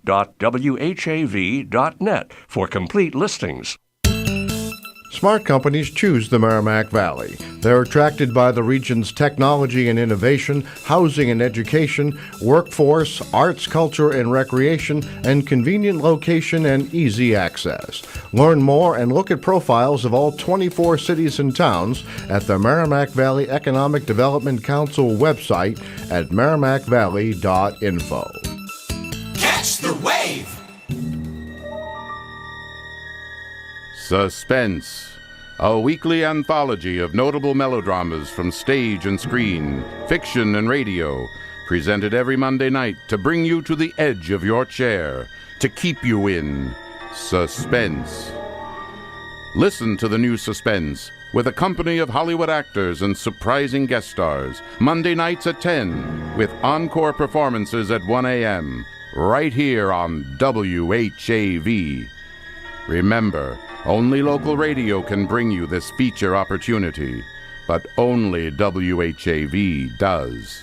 for complete listings. Smart companies choose the Merrimack Valley. They're attracted by the region's technology and innovation, housing and education, workforce, arts, culture and recreation, and convenient location and easy access. Learn more and look at profiles of all 24 cities and towns at the Merrimack Valley Economic Development Council website at merrimackvalley.info. Catch the wave! Suspense, a weekly anthology of notable melodramas from stage and screen, fiction and radio, presented every Monday night to bring you to the edge of your chair, to keep you in suspense. Listen to the new Suspense with a company of Hollywood actors and surprising guest stars, Monday nights at 10, with encore performances at 1 a.m., right here on WHAV. Remember, only local radio can bring you this feature opportunity, but only WHAV does.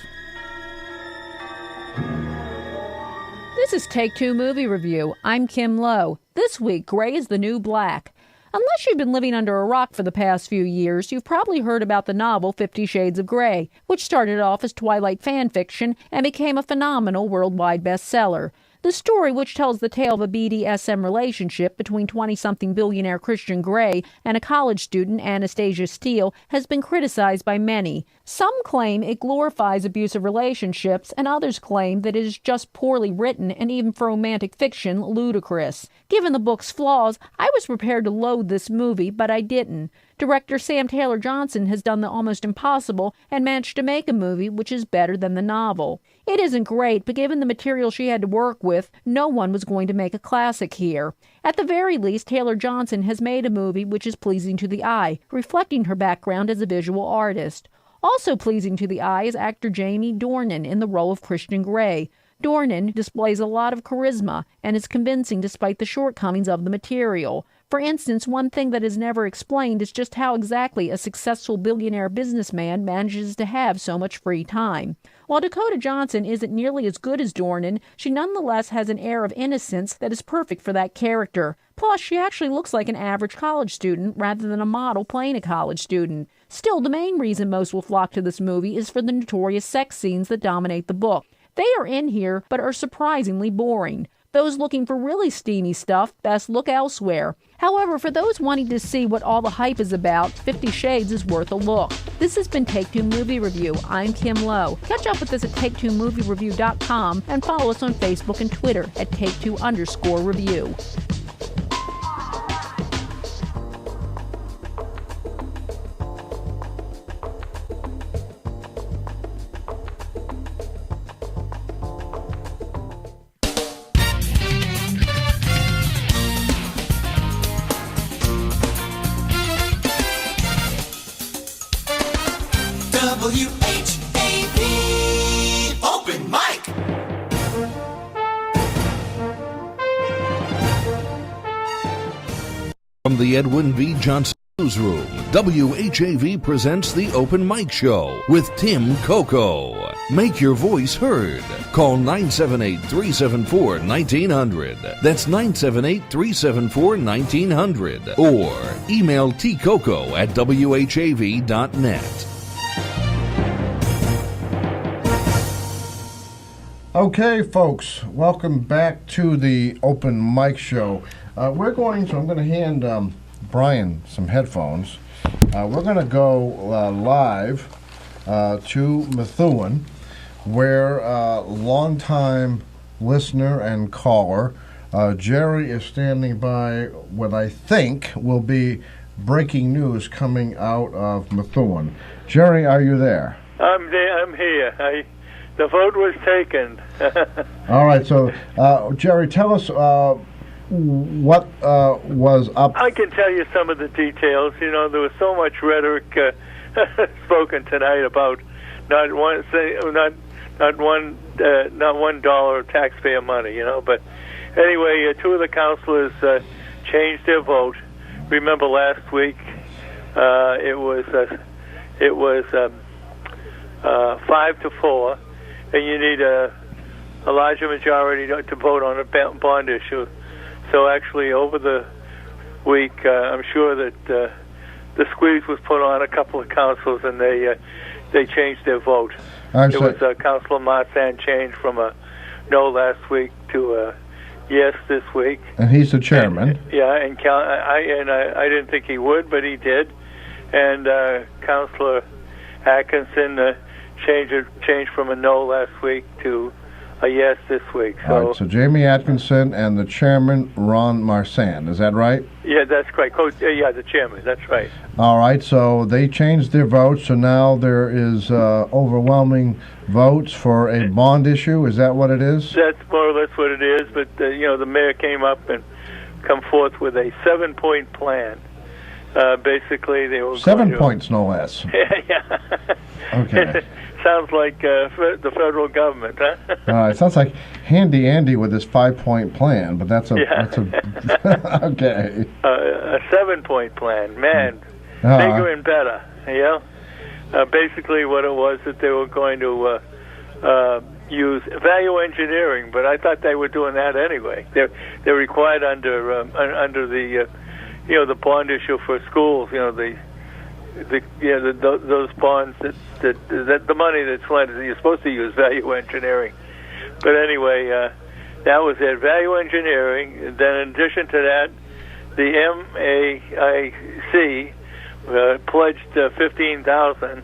This is Take Two Movie Review. I'm Kim Lowe. This week, Gray is the New Black. Unless you've been living under a rock for the past few years, you've probably heard about the novel 50 Shades of Grey, which started off as Twilight fan fiction and became a phenomenal worldwide bestseller. The story, which tells the tale of a BDSM relationship between 20-something billionaire Christian Grey and a college student, Anastasia Steele, has been criticized by many. Some claim it glorifies abusive relationships, and others claim that it is just poorly written and, even for romantic fiction, ludicrous. Given the book's flaws, I was prepared to loathe this movie, but I didn't. Director Sam Taylor Johnson has done the almost impossible and managed to make a movie which is better than the novel. It isn't great, but given the material she had to work with, no one was going to make a classic here. At the very least, Taylor Johnson has made a movie which is pleasing to the eye, reflecting her background as a visual artist. Also pleasing to the eye is actor Jamie Dornan in the role of Christian Grey. Dornan displays a lot of charisma and is convincing despite the shortcomings of the material. For instance, one thing that is never explained is just how exactly a successful billionaire businessman manages to have so much free time. While Dakota Johnson isn't nearly as good as Dornan, she nonetheless has an air of innocence that is perfect for that character. Plus, she actually looks like an average college student rather than a model playing a college student. Still, the main reason most will flock to this movie is for the notorious sex scenes that dominate the book. They are in here, but are surprisingly boring. Those looking for really steamy stuff best look elsewhere. However, for those wanting to see what all the hype is about, 50 Shades is worth a look. This has been Take Two Movie Review. I'm Kim Lowe. Catch up with us at TakeTwoMovieReview.com and follow us on Facebook and Twitter at Take2_Review. WHAV Open Mic. From the Edwin V. Johnson Newsroom, WHAV presents the Open Mic Show with Tim Coco. Make your voice heard. Call 978-374-1900. That's 978-374-1900. Or email tcoco@whav.net. Okay, folks, welcome back to the Open Mic Show. I'm going to hand Brian some headphones. We're going to go live to Methuen, where longtime listener and caller Jerry is standing by what I think will be breaking news coming out of Methuen. Jerry, are you there? I'm there. I'm here. The vote was taken. All right, so Jerry, tell us what was up. I can tell you some of the details. You know, there was so much rhetoric spoken tonight about not $1 of taxpayer money. You know, but anyway, two of the councilors changed their vote. Remember last week, it was 5-4. And you need a larger majority to vote on a bond issue. So actually, over the week. I'm sure that the squeeze was put on a couple of councils, and they changed their vote. It was Councilor Marsan changed from a no last week to a yes this week. And he's the chairman. And I didn't think he would, but he did. And Councilor Atkinson changed from a no last week to a yes this week. So, all right, so Jamie Atkinson and the chairman, Ron Marsan. Is that right? Yeah, that's right. The chairman. That's right. All right, so they changed their votes, so now there is overwhelming votes for a bond issue. Is that what it is? That's more or less what it is. But the mayor came up and come forth with a 7-point plan. Basically, they were 7 points, no less. Yeah. Okay. Sounds like the federal government, huh? It sounds like Handy Andy with his 5-point plan, but that's a okay. A 7-point plan, man, bigger and better. Basically, what it was that they were going to use value engineering, but I thought they were doing that anyway. They're required under the the bond issue for schools. Those bonds that the money that's lent, you're supposed to use value engineering. But anyway, that was it, value engineering. Then in addition to that, the MAIC pledged $15,000,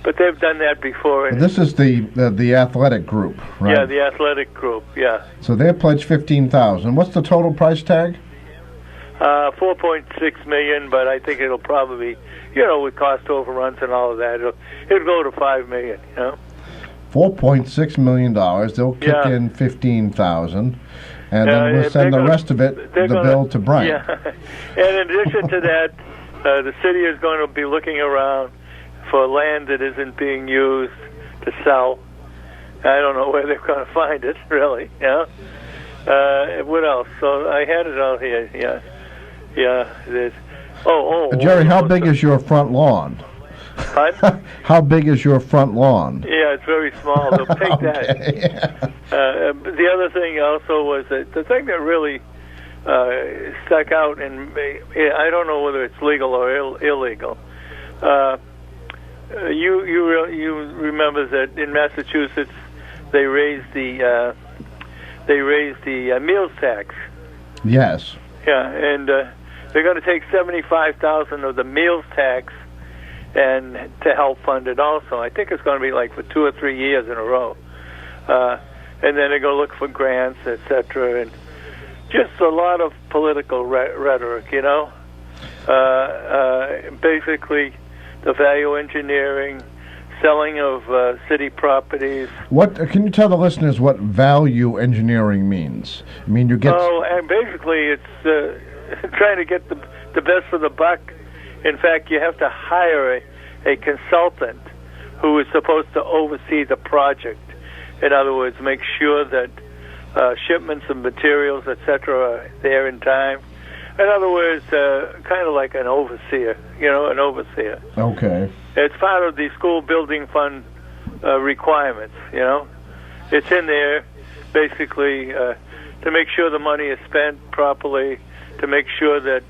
but they've done that before. This is the athletic group, right? Yeah, the athletic group. Yeah. So they pledged $15,000. What's the total price tag? $4.6 million, but I think it'll probably, with cost overruns and all of that, it'll go to $5 million. $4.6 million. They'll kick in $15,000, and then we'll send the rest of it, the bill to Brian. Yeah. And in addition to that, the city is going to be looking around for land that isn't being used to sell. I don't know where they're going to find it, really. What else? So I had it all here. There's. Jerry, how big is your front lawn? How big is your front lawn? Yeah, it's very small. They'll take that. The other thing also was that the thing that really stuck out, and I don't know whether it's legal or illegal. You remember that in Massachusetts they raised the meals tax. Yes. Yeah, and they're going to take $75,000 of the meals tax and to help fund it also. I think it's going to be like for 2 or 3 years in a row. And then they're going to look for grants, etc. And just a lot of political rhetoric, basically the value engineering, selling of city properties. What can you tell the listeners what value engineering means? I mean, you get. Oh, and basically it's trying to get the best for the buck. In fact, you have to hire a consultant who is supposed to oversee the project. In other words, make sure that shipments of materials, etc., are there in time. In other words, kind of like an overseer, an overseer. Okay. It's part of the school building fund requirements, It's in there, basically, to make sure the money is spent properly, to make sure that,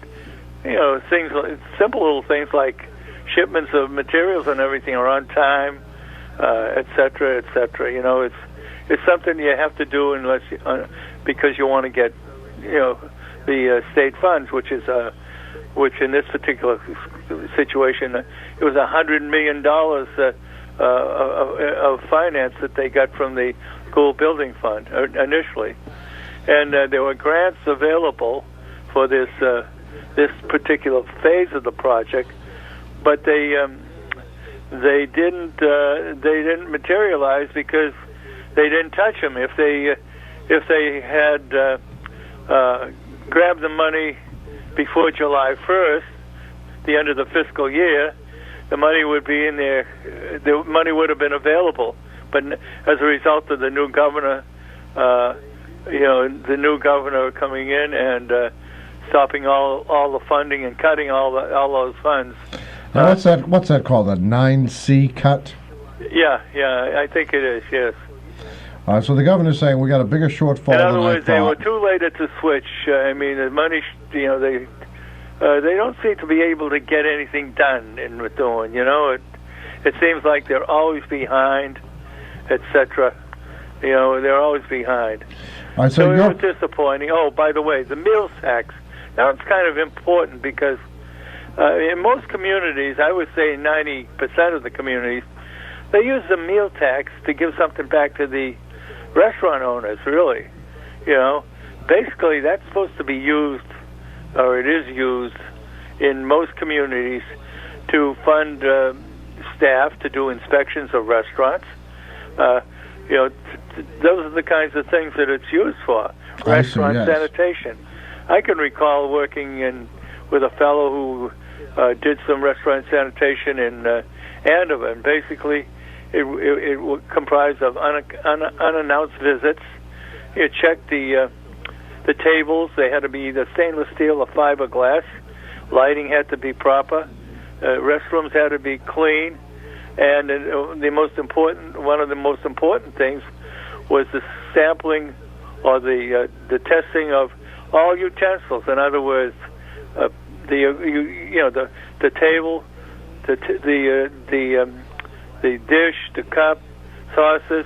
things, simple little things like shipments of materials and everything are on time, et cetera, et cetera. It's something you have to do unless because you want to get, the state funds, which in this particular situation, it was $100 million of finance that they got from the school building fund initially, and there were grants available for this particular phase of the project, but they didn't materialize because they didn't touch them. If they had grabbed the money before July 1st, the end of the fiscal year, the money would be in there. The money would have been available, but as a result of the new governor, the new governor coming in and stopping all the funding and cutting all those funds. Now, what's that called? A 9C cut? Yeah, I think it is. Yes. So the governor's saying we got a bigger shortfall. In other words, they were too late to switch. I mean, the money, they don't seem to be able to get anything done in Methuen. It seems like they're always behind, etc. They're always behind. All right, so it was disappointing. Oh, by the way, the meals tax. Now it's kind of important because in most communities, I would say 90% of the communities, they use the meal tax to give something back to the restaurant owners, really. Basically that's supposed to be used, or it is used in most communities to fund staff to do inspections of restaurants. Those are the kinds of things that it's used for. Restaurant sanitation. I can recall working with a fellow who did some restaurant sanitation in Andover, and basically it comprised of unannounced visits. You checked the tables. They had to be either stainless steel or fiberglass. Lighting had to be proper. Restrooms had to be clean. And one of the most important things was the sampling or the testing of all utensils. In other words, the table, the dish, the cup, saucers,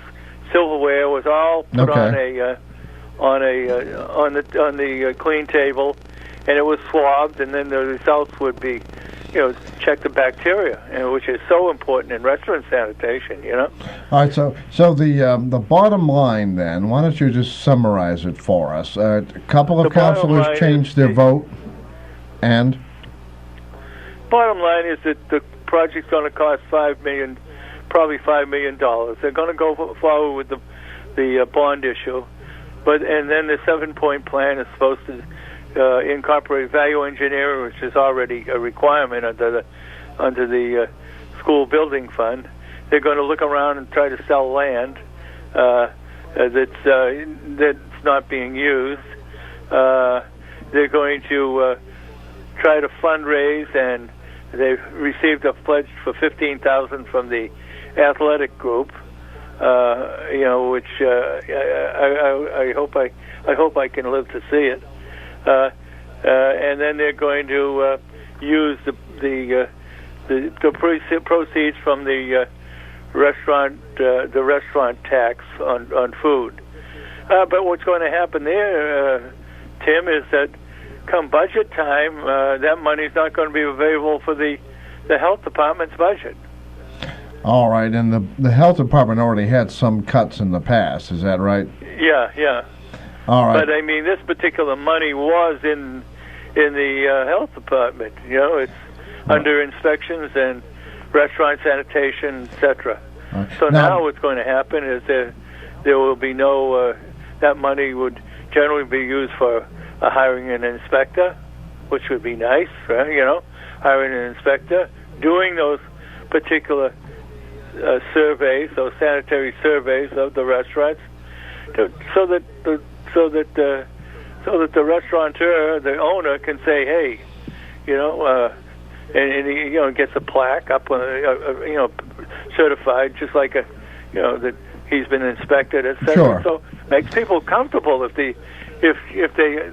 silverware was all put on the clean table, and it was swabbed, and then the results would be, check the bacteria, which is so important in restaurant sanitation. All right, so the bottom line then, why don't you just summarize it for us? A couple of councilors changed their vote, and bottom line is that the project's going to cost $5 million, probably $5 million. They're going to go forward with the bond issue, and then the 7-point plan is supposed to incorporate value engineering, which is already a requirement under the school building fund. They're going to look around and try to sell land that's not being used. They're going to try to fundraise, and they've received a pledge for $15,000 from the athletic group. Which I hope I can live to see it. And then they're going to use the proceeds from the restaurant tax on food. But what's going to happen there, Tim, is that come budget time, that money's not going to be available for the health department's budget. All right, and the health department already had some cuts in the past. Is that right? Yeah. All right. But I mean, this particular money was in the health department. It's under inspections and restaurant sanitation, etc. Right. So now what's going to happen is there will be no. That money would generally be used for hiring an inspector, which would be nice, right? Hiring an inspector, doing those particular surveys, those sanitary surveys of the restaurants, so that the restaurateur, the owner, can say, hey, and he gets a plaque up on certified, just like that he's been inspected, etc. Sure. So makes people comfortable if they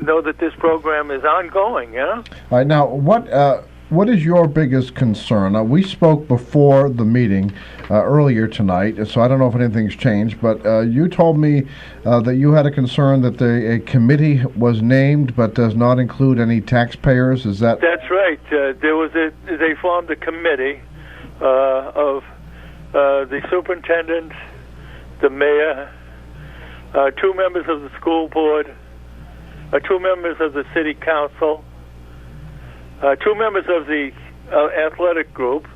know that this program is ongoing. All right, now what is your biggest concern? Now, we spoke before the meeting earlier tonight, so I don't know if anything's changed, but you told me that you had a concern that a committee was named but does not include any taxpayers. Is that? That's right. They formed a committee of the superintendent, the mayor, 2 members of the school board, 2 members of the city council, 2 members of the athletic group,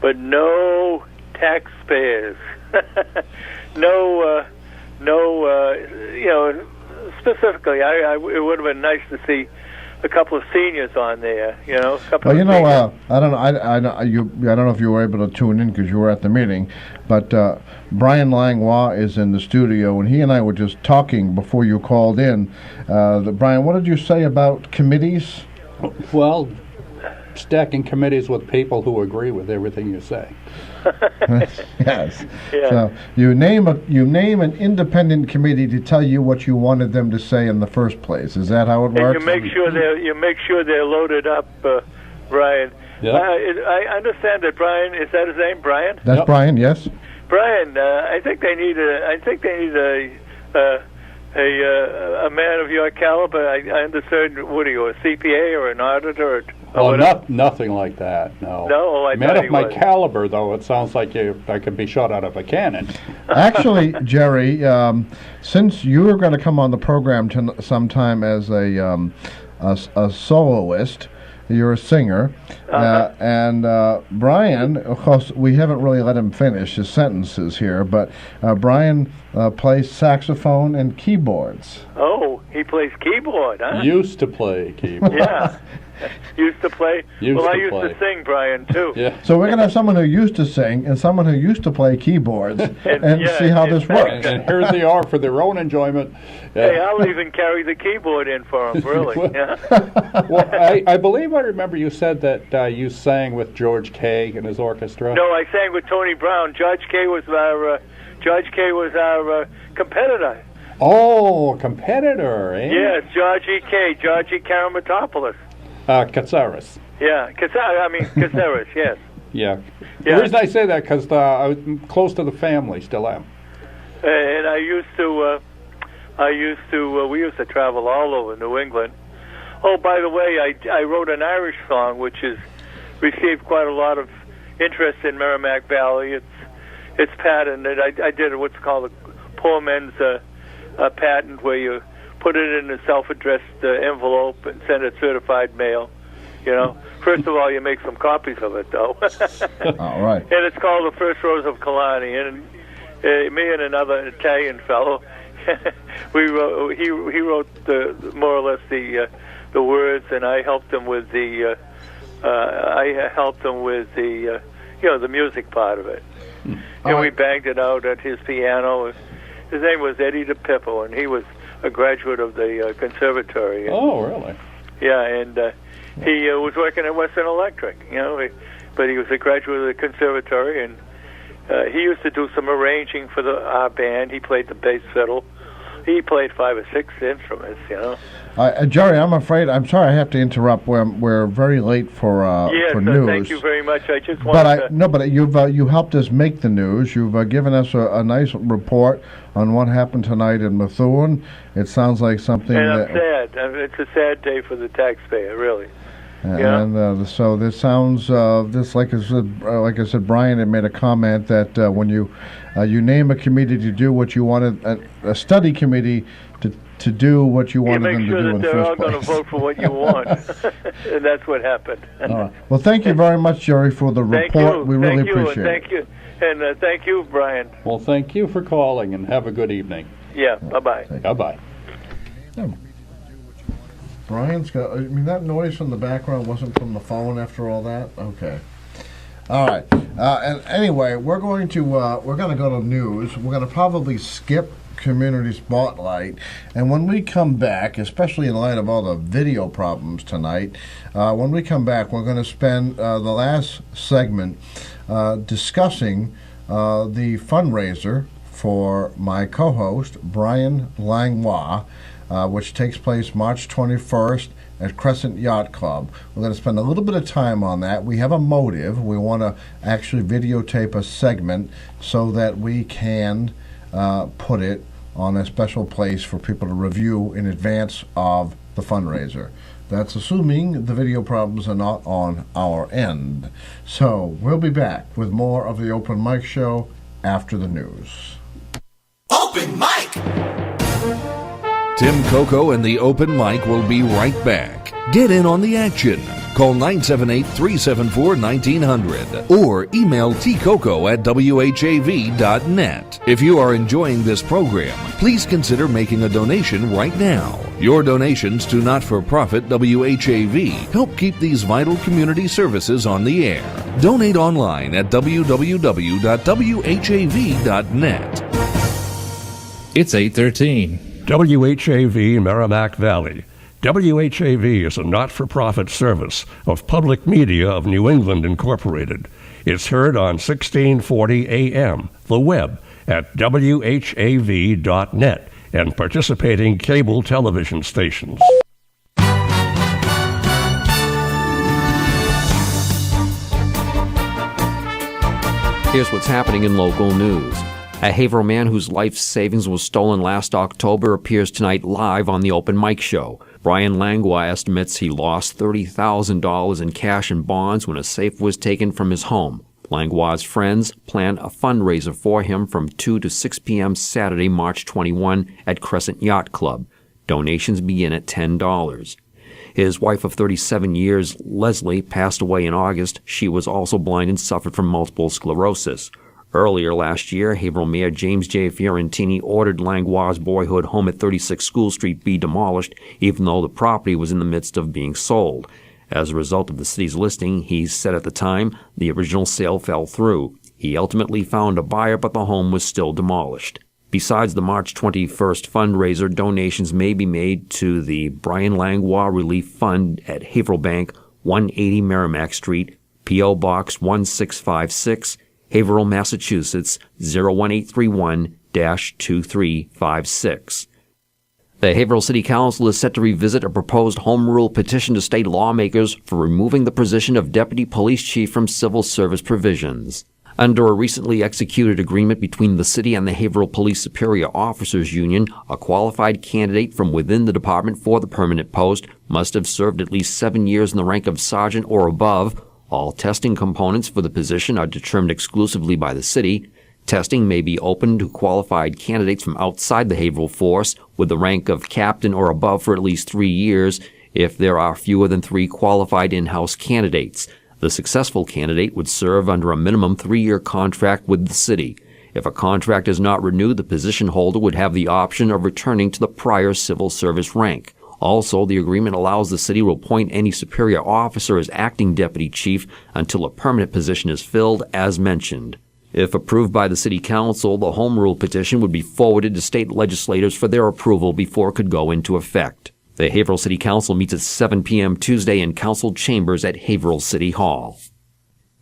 but no taxpayers. Specifically, it would have been nice to see a couple of seniors on there. I don't know. I don't know if you were able to tune in because you were at the meeting, but Brian Langlois is in the studio, and he and I were just talking before you called in. Brian, what did you say about committees? Well, stacking committees with people who agree with everything you say. Yes. Yeah. So you name an independent committee to tell you what you wanted them to say in the first place. Is that how it And works? you make sure they're loaded up, Brian. Yep. I understand that Brian, is that his name, Brian? That's Brian. Yes. Brian, I think they need a man of your caliber. I understood. What are you, a CPA or an auditor? Nothing like that. No. No, I man thought of he my was. caliber, though, it sounds like I could be shot out of a cannon. Actually, Jerry, since you were going to come on the program sometime as a soloist, you're a singer, and Brian, of course, we haven't really let him finish his sentences here, but Brian plays saxophone and keyboards. Oh, he plays keyboard, huh? Used to play keyboard. Yeah. Used to play. Used I to used play. to sing, Brian, too. Yeah. So we're going to have someone who used to sing and someone who used to play keyboards and see how this works. And here they are for their own enjoyment. Hey, I'll even carry the keyboard in for him, really. Yeah. Well, I believe I remember you said that you sang with George Kay and his orchestra. No, I sang with Tony Brown. George Kay was our competitor. Oh, competitor, eh? Yes, Georgie Karamatopoulos. Katsaris. Yeah, Caceres, yes. Yeah. Yeah. The reason I say that because I was close to the family, still am. And we used to travel all over New England. Oh, by the way, I wrote an Irish song which has received quite a lot of interest in Merrimack Valley. It's patented. I did what's called a poor men's patent, where you put it in a self-addressed envelope and send it certified mail. You know, first of all, you make some copies of it, though. All right. And it's called The First Rose of Killarney. And me and another Italian fellow, he wrote more or less the words, and I helped him with the the music part of it. And we banged it out at his piano. His name was Eddie DePippo, and he was a graduate of the conservatory. Oh, really? Yeah, and he was working at Western Electric, but he was a graduate of the conservatory, and he used to do some arranging for our band. He played the bass fiddle. He played 5 or 6 instruments, Jerry, I'm sorry I have to interrupt. We're very late for news. Thank you very much. I just wanted But you helped us make the news. You've given us a nice report on what happened tonight in Methuen. It sounds like something And that... I'm sad. It's a sad day for the taxpayer, really. And so this sounds like I said, Brian had made a comment that when you name a committee to do what you wanted, a study committee to do what you wanted them to do in the first place. They're all going to vote for what you want, and that's what happened. All right. Well, thank you very much, Jerry, for the report. We really appreciate it. Thank you, Brian. Well, thank you for calling, and have a good evening. Yeah. Bye-bye. Bye-bye. Brian's got. That noise from the background wasn't from the phone after all that. Okay. All right. And anyway, we're going to go to news. We're going to probably skip Community Spotlight, and when we come back, especially in light of all the video problems tonight, when we come back, we're going to spend the last segment discussing the fundraiser for my co-host Brian Langlois, which takes place March 21st at Crescent Yacht Club. We're going to spend a little bit of time on that. We have a motive. We want to actually videotape a segment so that we can put it on a special place for people to review in advance of the fundraiser. That's assuming the video problems are not on our end. So we'll be back with more of the Open Mic Show after the news. Open Mic! Tim Coco and the Open Mic will be right back. Get in on the action. Call 978-374-1900 or email tcoco@whav.net. If you are enjoying this program, please consider making a donation right now. Your donations to not-for-profit WHAV help keep these vital community services on the air. Donate online at www.whav.net. It's 8:13. WHAV Merrimack Valley. WHAV is a not-for-profit service of Public Media of New England, Incorporated. It's heard on 1640 AM, the web, at whav.net, and participating cable television stations. Here's what's happening in local news. A Haverhill man whose life savings was stolen last October appears tonight live on the Open Mic Show. Brian Langlois estimates he lost $30,000 in cash and bonds when a safe was taken from his home. Langlois' friends plan a fundraiser for him from 2 to 6 p.m. Saturday, March 21 at Crescent Yacht Club. Donations begin at $10. His wife of 37 years, Leslie, passed away in August. She was also blind and suffered from multiple sclerosis. Earlier last year, Haverhill Mayor James J. Fiorentini ordered Langlois' boyhood home at 36 School Street be demolished, even though the property was in the midst of being sold. As a result of the city's listing, he said at the time, the original sale fell through. He ultimately found a buyer, but the home was still demolished. Besides the March 21st fundraiser, donations may be made to the Brian Langlois Relief Fund at Haverhill Bank, 180 Merrimack Street, P.O. Box 1656, Haverhill, Massachusetts, 01831-2356. The Haverhill City Council is set to revisit a proposed home rule petition to state lawmakers for removing the position of Deputy Police Chief from civil service provisions. Under a recently executed agreement between the city and the Haverhill Police Superior Officers Union, a qualified candidate from within the department for the permanent post must have served at least 7 years in the rank of sergeant or above. All testing components for the position are determined exclusively by the city. Testing may be open to qualified candidates from outside the Haverhill force with the rank of captain or above for at least 3 years if there are fewer than 3 qualified in-house candidates. The successful candidate would serve under a minimum 3-year contract with the city. If a contract is not renewed, the position holder would have the option of returning to the prior civil service rank. Also, the agreement allows the city to appoint any superior officer as acting deputy chief until a permanent position is filled, as mentioned. If approved by the City Council, the home rule petition would be forwarded to state legislators for their approval before it could go into effect. The Haverhill City Council meets at 7 p.m. Tuesday in council chambers at Haverhill City Hall.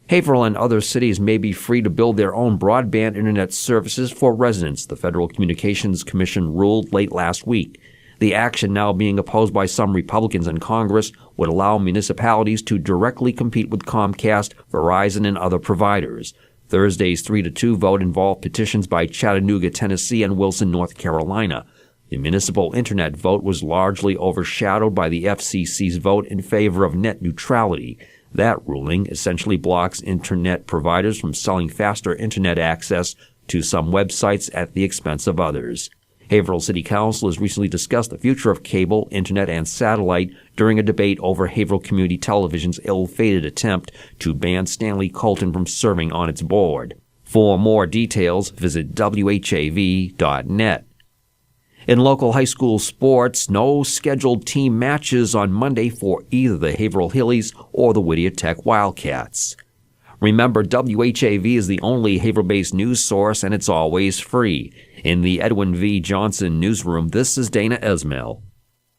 Haverhill and other cities may be free to build their own broadband internet services for residents, the Federal Communications Commission ruled late last week. The action, now being opposed by some Republicans in Congress, would allow municipalities to directly compete with Comcast, Verizon, and other providers. Thursday's 3-2 vote involved petitions by Chattanooga, Tennessee, and Wilson, North Carolina. The municipal internet vote was largely overshadowed by the FCC's vote in favor of net neutrality. That ruling essentially blocks internet providers from selling faster internet access to some websites at the expense of others. Haverhill City Council has recently discussed the future of cable, internet, and satellite during a debate over Haverhill Community Television's ill-fated attempt to ban Stanley Colton from serving on its board. For more details, visit whav.net. In local high school sports, no scheduled team matches on Monday for either the Haverhill Hillies or the Whittier Tech Wildcats. Remember, WHAV is the only Haverhill-based news source, and it's always free. In the Edwin V. Johnson newsroom, this is Dana Esmail.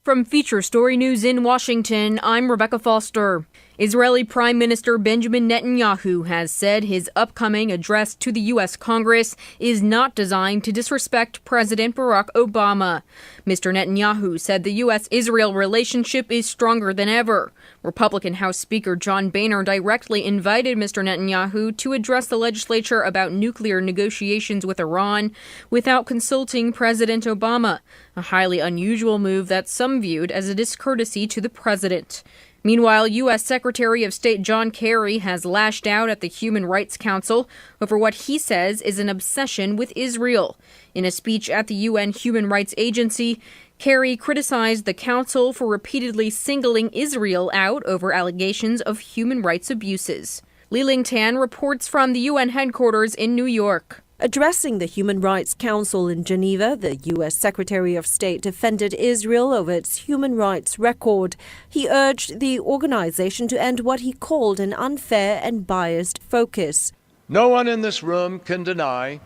From Feature Story News in Washington, I'm Rebecca Foster. Israeli Prime Minister Benjamin Netanyahu has said his upcoming address to the U.S. Congress is not designed to disrespect President Barack Obama. Mr. Netanyahu said the U.S.-Israel relationship is stronger than ever. Republican House Speaker John Boehner directly invited Mr. Netanyahu to address the legislature about nuclear negotiations with Iran without consulting President Obama, a highly unusual move that some viewed as a discourtesy to the president. Meanwhile, U.S. Secretary of State John Kerry has lashed out at the Human Rights Council over what he says is an obsession with Israel. In a speech at the UN Human Rights Agency, Kerry criticized the council for repeatedly singling Israel out over allegations of human rights abuses. Li Ling Tan reports from the UN headquarters in New York. Addressing the Human Rights Council in Geneva, the U.S. Secretary of State defended Israel over its human rights record. He urged the organization to end what he called an unfair and biased focus. No one in this room can deny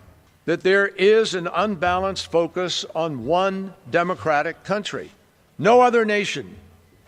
that there is an unbalanced focus on one democratic country. No other nation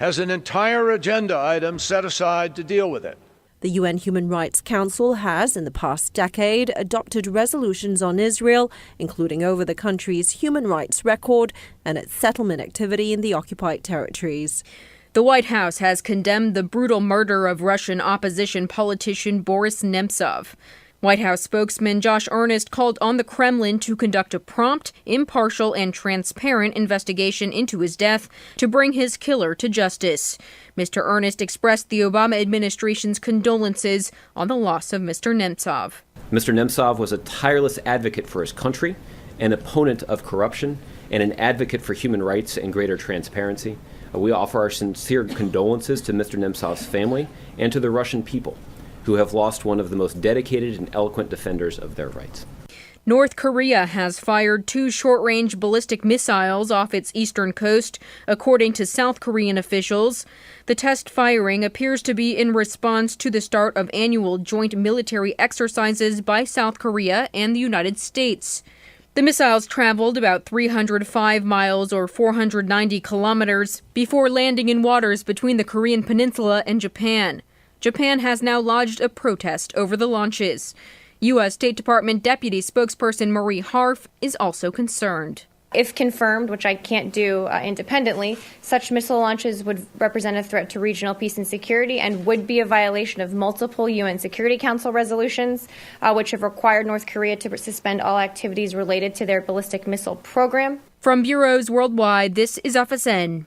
has an entire agenda item set aside to deal with it. The UN Human Rights Council has, in the past decade, adopted resolutions on Israel, including over the country's human rights record and its settlement activity in the occupied territories. The White House has condemned the brutal murder of Russian opposition politician Boris Nemtsov. White House spokesman Josh Earnest called on the Kremlin to conduct a prompt, impartial, and transparent investigation into his death to bring his killer to justice. Mr. Earnest expressed the Obama administration's condolences on the loss of Mr. Nemtsov. Mr. Nemtsov was a tireless advocate for his country, an opponent of corruption, and an advocate for human rights and greater transparency. We offer our sincere condolences to Mr. Nemtsov's family and to the Russian people, who have lost one of the most dedicated and eloquent defenders of their rights. North Korea has fired 2 short-range ballistic missiles off its eastern coast, according to South Korean officials. The test firing appears to be in response to the start of annual joint military exercises by South Korea and the United States. The missiles traveled about 305 miles or 490 kilometers before landing in waters between the Korean peninsula and Japan. Japan has now lodged a protest over the launches. U.S. State Department Deputy Spokesperson Marie Harf is also concerned. If confirmed, which I can't do independently, such missile launches would represent a threat to regional peace and security and would be a violation of multiple UN Security Council resolutions, which have required North Korea to suspend all activities related to their ballistic missile program. From bureaus worldwide, this is FSN.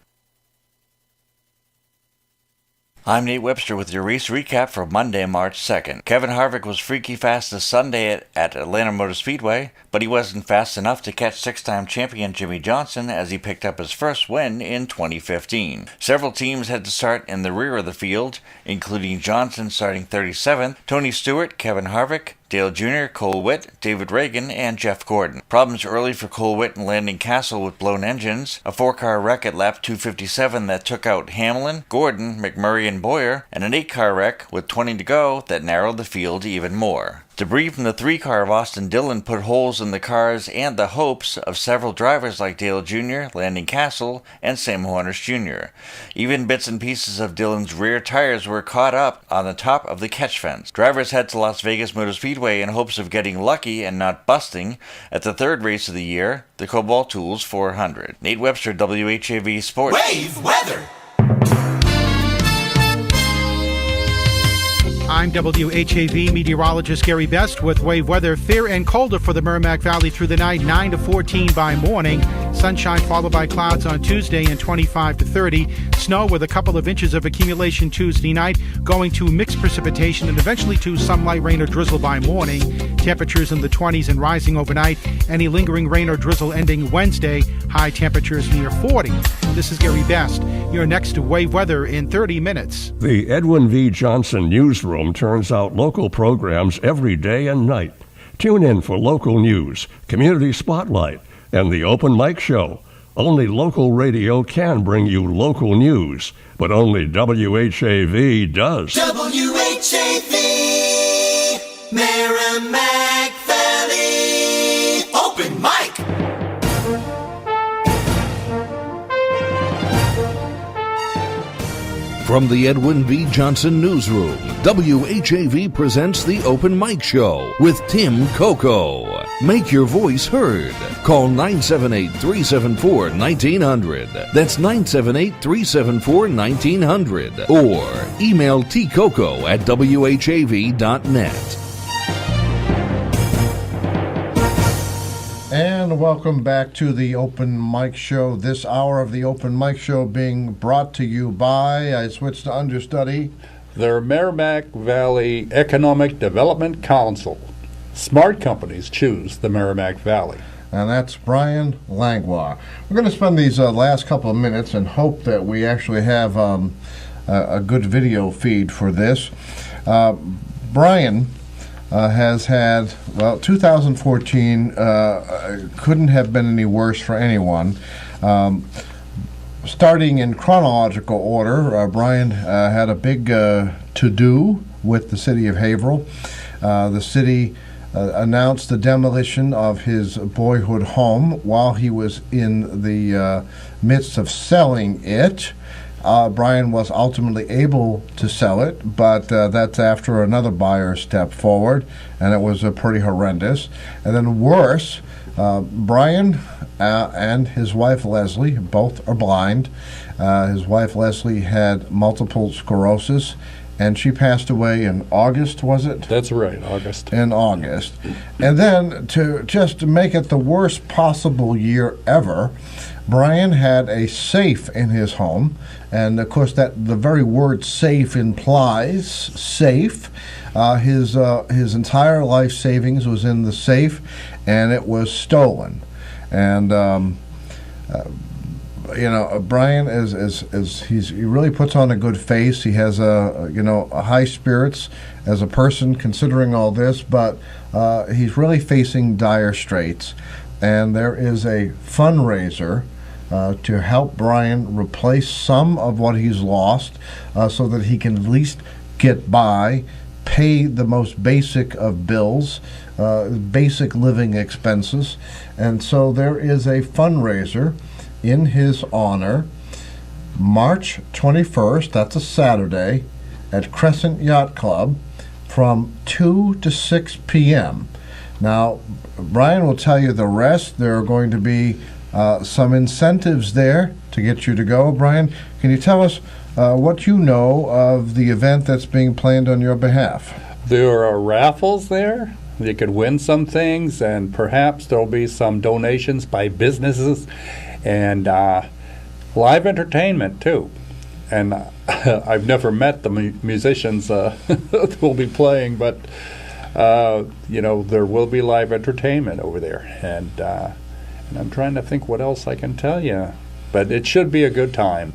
I'm Nate Webster with your race recap for Monday, March 2nd. Kevin Harvick was freaky fast this Sunday at Atlanta Motor Speedway, but he wasn't fast enough to catch 6-time champion Jimmy Johnson as he picked up his first win in 2015. Several teams had to start in the rear of the field, including Johnson starting 37th, Tony Stewart, Kevin Harvick, Dale Jr., Cole Witt, David Reagan, and Jeff Gordon. Problems early for Cole Witt and Landon Castle with blown engines, a 4-car wreck at lap 257 that took out Hamlin, Gordon, McMurray, and Boyer, and an 8-car wreck with 20 to go that narrowed the field even more. Debris from the 3-car of Austin Dillon put holes in the cars and the hopes of several drivers like Dale Jr., Landon Castle, and Sam Hornish Jr. Even bits and pieces of Dillon's rear tires were caught up on the top of the catch fence. Drivers head to Las Vegas Motor Speedway in hopes of getting lucky and not busting at the third race of the year, the Cobalt Tools 400. Nate Webster, WHAV Sports. Wave weather. I'm WHAV meteorologist Gary Best with wave weather. Fair and colder for the Merrimack Valley through the night, 9 to 14 by morning. Sunshine followed by clouds on Tuesday and 25 to 30. Snow with a couple of inches of accumulation Tuesday night, going to mixed precipitation and eventually to some light rain or drizzle by morning. Temperatures in the 20s and rising overnight. Any lingering rain or drizzle ending Wednesday. High temperatures near 40. This is Gary Best. You're next to wave weather in 30 minutes. The Edwin V. Johnson Newsroom turns out local programs every day and night. Tune in for local news, community spotlight, and the open mic show. Only local radio can bring you local news, but only WHAV does. WHAV, Merrimack Valley, open mic. From the Edwin V. Johnson Newsroom, WHAV presents the Open Mic Show with Tim Coco. Make your voice heard. Call 978-374-1900. That's 978-374-1900. Or email tcoco@whav.net. And welcome back to the Open Mic Show. This hour of the Open Mic Show being brought to you by, I switched to understudy, the Merrimack Valley Economic Development Council. Smart companies choose the Merrimack Valley. And that's Brian Langlois. We're going to spend these last couple of minutes and hope that we actually have a good video feed for this. Brian has had, 2014 couldn't have been any worse for anyone. Starting in chronological order, Brian had a big to-do with the city of Haverhill. The city announced the demolition of his boyhood home while he was in the midst of selling it. Brian was ultimately able to sell it, but that's after another buyer stepped forward, and it was pretty horrendous. And then worse, Brian and his wife Leslie, both are blind. His wife Leslie had multiple sclerosis, and she passed away in August, was it? That's right, August. In August. And then to make it the worst possible year ever, Brian had a safe in his home, and of course that the very word safe implies safe. His entire life savings was in the safe, and it was stolen. And Brian he really puts on a good face. He has a high spirits as a person considering all this, but he's really facing dire straits. And there is a fundraiser to help Brian replace some of what he's lost, so that he can at least get by, pay the most basic of bills, basic living expenses. And so there is a fundraiser in his honor, March 21st, that's a Saturday, at Crescent Yacht Club from 2 to 6 p.m. Now, Brian will tell you the rest. There are going to be some incentives there to get you to go. Brian, can you tell us what you know of the event that's being planned on your behalf? There are raffles there. You could win some things, and perhaps there'll be some donations by businesses, and live entertainment too. And I've never met the musicians that will be playing, but there will be live entertainment over there. And I'm trying to think what else I can tell you, but it should be a good time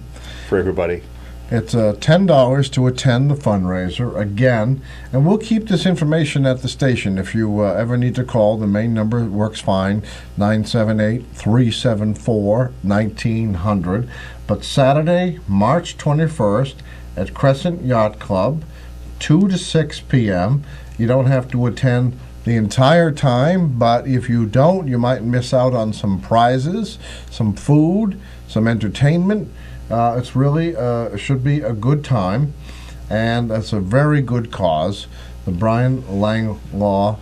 for everybody. It's $10 to attend the fundraiser, again, and we'll keep this information at the station. If you ever need to call, the main number works fine, 978-374-1900. But Saturday, March 21st, at Crescent Yacht Club, 2 to 6 p.m. You don't have to attend the entire time, but if you don't, you might miss out on some prizes, some food, some entertainment. It's really should be a good time, and that's a very good cause. The Brian Langlois,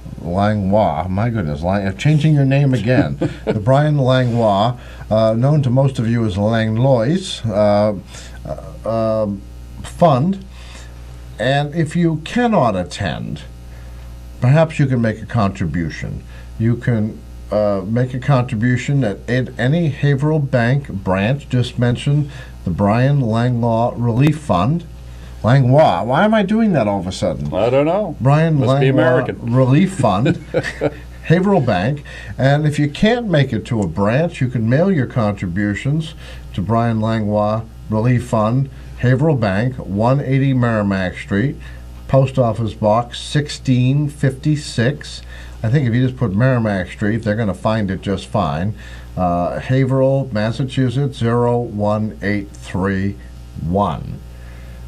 my goodness, changing your name again. The Brian Langlois, known to most of you as Langlois Fund. And if you cannot attend, perhaps you can make a contribution. You can make a contribution at any Haverhill Bank branch. Just mention the Brian Langlois Relief Fund. Langlois. Why am I doing that all of a sudden? I don't know. Brian Must be Langlois American. Relief Fund, Haverhill Bank. And if you can't make it to a branch, you can mail your contributions to Brian Langlois Relief Fund, Haverhill Bank, 180 Merrimack Street, Post Office Box 1656. I think if you just put Merrimack Street, they're going to find it just fine. Haverhill, Massachusetts, 01831.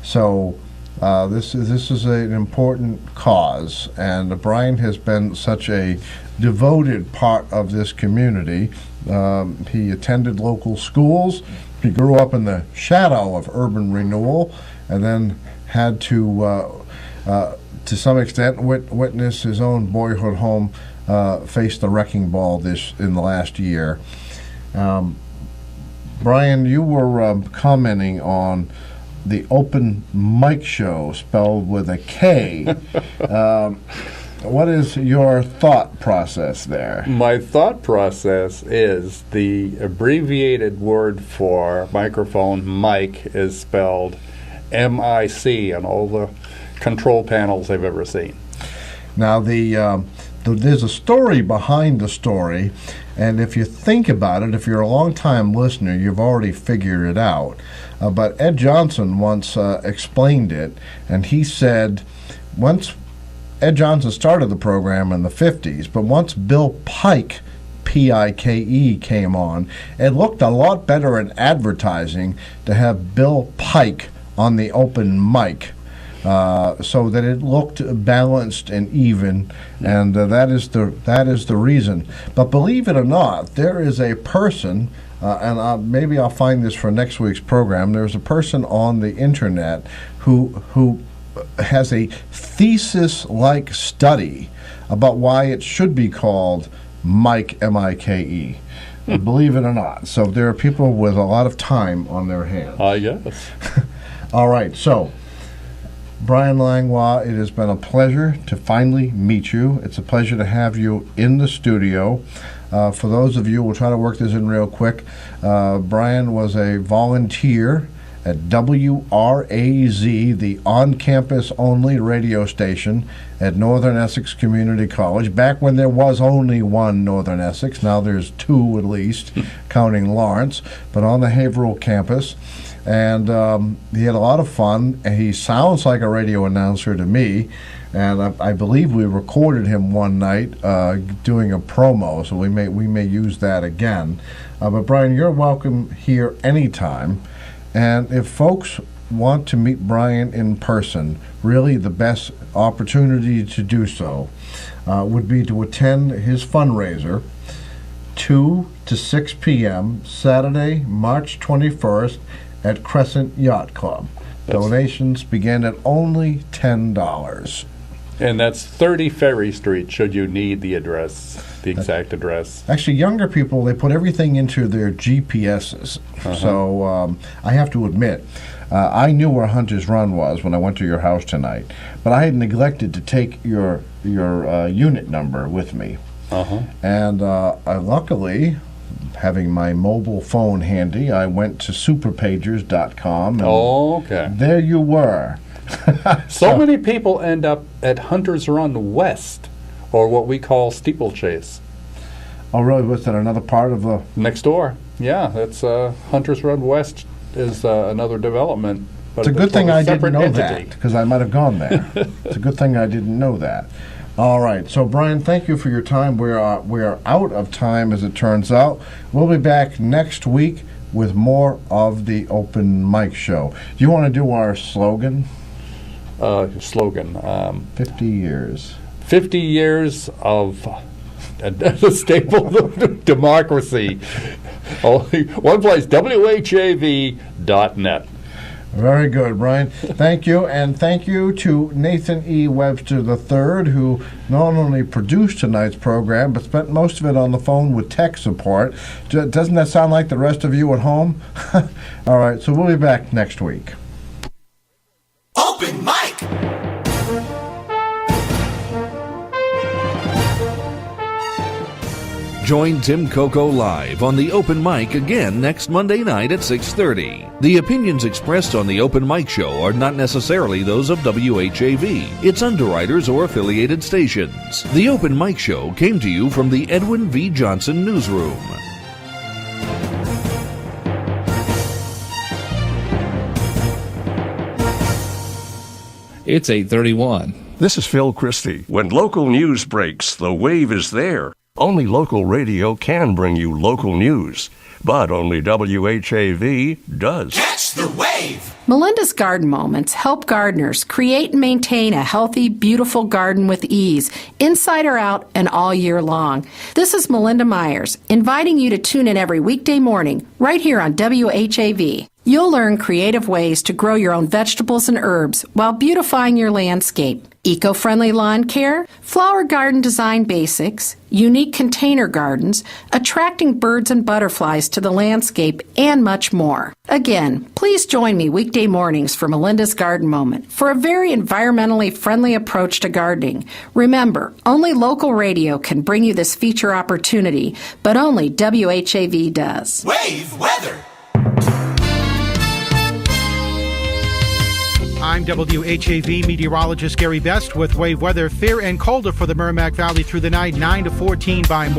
So this is an important cause, and Brian has been such a devoted part of this community. He attended local schools. He grew up in the shadow of urban renewal, and then had to some extent witness his own boyhood home face the wrecking ball in the last year. Brian, you were commenting on the open mic show, spelled with a K. What is your thought process there? My thought process is the abbreviated word for microphone, mic, is spelled M-I-C on all the control panels I've ever seen. Now, there's a story behind the story, and if you think about it, if you're a long-time listener, you've already figured it out. But Ed Johnson once explained it, and he said once Ed Johnson started the program in the 50s, but once Bill Pike, P-I-K-E, came on, it looked a lot better in advertising to have Bill Pike on the open mic, so that it looked balanced and even, and that is the reason. But believe it or not, there is a person and maybe I'll find this for next week's program. There's a person on the internet who has a thesis-like study about why it should be called Mike, M-I-K-E. Believe it or not. So there are people with a lot of time on their hands. Yes. All right, so Brian Langlois, it has been a pleasure to finally meet you. It's a pleasure to have you in the studio. For those of you, we'll try to work this in real quick. Brian was a volunteer at WRAZ, the on-campus only radio station at Northern Essex Community College, back when there was only one Northern Essex. Now there's two at least, counting Lawrence, but on the Haverhill campus. And he had a lot of fun, and he sounds like a radio announcer to me. And I believe we recorded him one night doing a promo, so we may use that again. But Brian, you're welcome here anytime. And if folks want to meet Brian in person, really the best opportunity to do so would be to attend his fundraiser, 2 to 6 p.m., Saturday, March 21st, at Crescent Yacht Club. Donations begin at only $10. And that's 30 Ferry Street, should you need the address, the exact address. Actually, younger people, they put everything into their GPSs. So I have to admit, I knew where Hunter's Run was when I went to your house tonight, but I had neglected to take your unit number with me. And I luckily, having my mobile phone handy, I went to superpagers.com. And there you were. So many people end up at Hunter's Run West, or what we call steeplechase. Oh, really? Was that another part of the... Next door. Yeah, that's Hunter's Run West is another development. But it's a good thing I didn't know entity. that, because I might have gone there. It's a good thing I didn't know that. All right. So, Brian, thank you for your time. We are out of time, as it turns out. We'll be back next week with more of the Open Mic Show. Do you want to do our slogan? 50 years. 50 years of a staple of democracy. Only one place, WHAV.net. Very good, Brian. Thank you, and thank you to Nathan E. Webster III, who not only produced tonight's program, but spent most of it on the phone with tech support. Doesn't that sound like the rest of you at home? All right, so we'll be back next week. Open mic! Join Tim Coco live on the Open Mic again next Monday night at 6:30. The opinions expressed on the Open Mic Show are not necessarily those of WHAV, its underwriters, or affiliated stations. The Open Mic Show came to you from the Edwin V. Johnson Newsroom. It's 8:31. This is Phil Christie. When local news breaks, the WAVE is there. Only local radio can bring you local news, but only WHAV does. Catch the wave! Melinda's Garden Moments help gardeners create and maintain a healthy, beautiful garden with ease, inside or out and all year long. This is Melinda Myers, inviting you to tune in every weekday morning, right here on WHAV. You'll learn creative ways to grow your own vegetables and herbs while beautifying your landscape. Eco-friendly lawn care, flower garden design basics, unique container gardens, attracting birds and butterflies to the landscape, and much more. Again, please join me weekday mornings for Melinda's Garden Moment for a very environmentally friendly approach to gardening. Remember, only local radio can bring you this feature opportunity, but only WHAV does. Wave weather! I'm WHAV meteorologist Gary Best with wave weather. Fair and colder for the Merrimack Valley through the night, 9 to 14 by morning.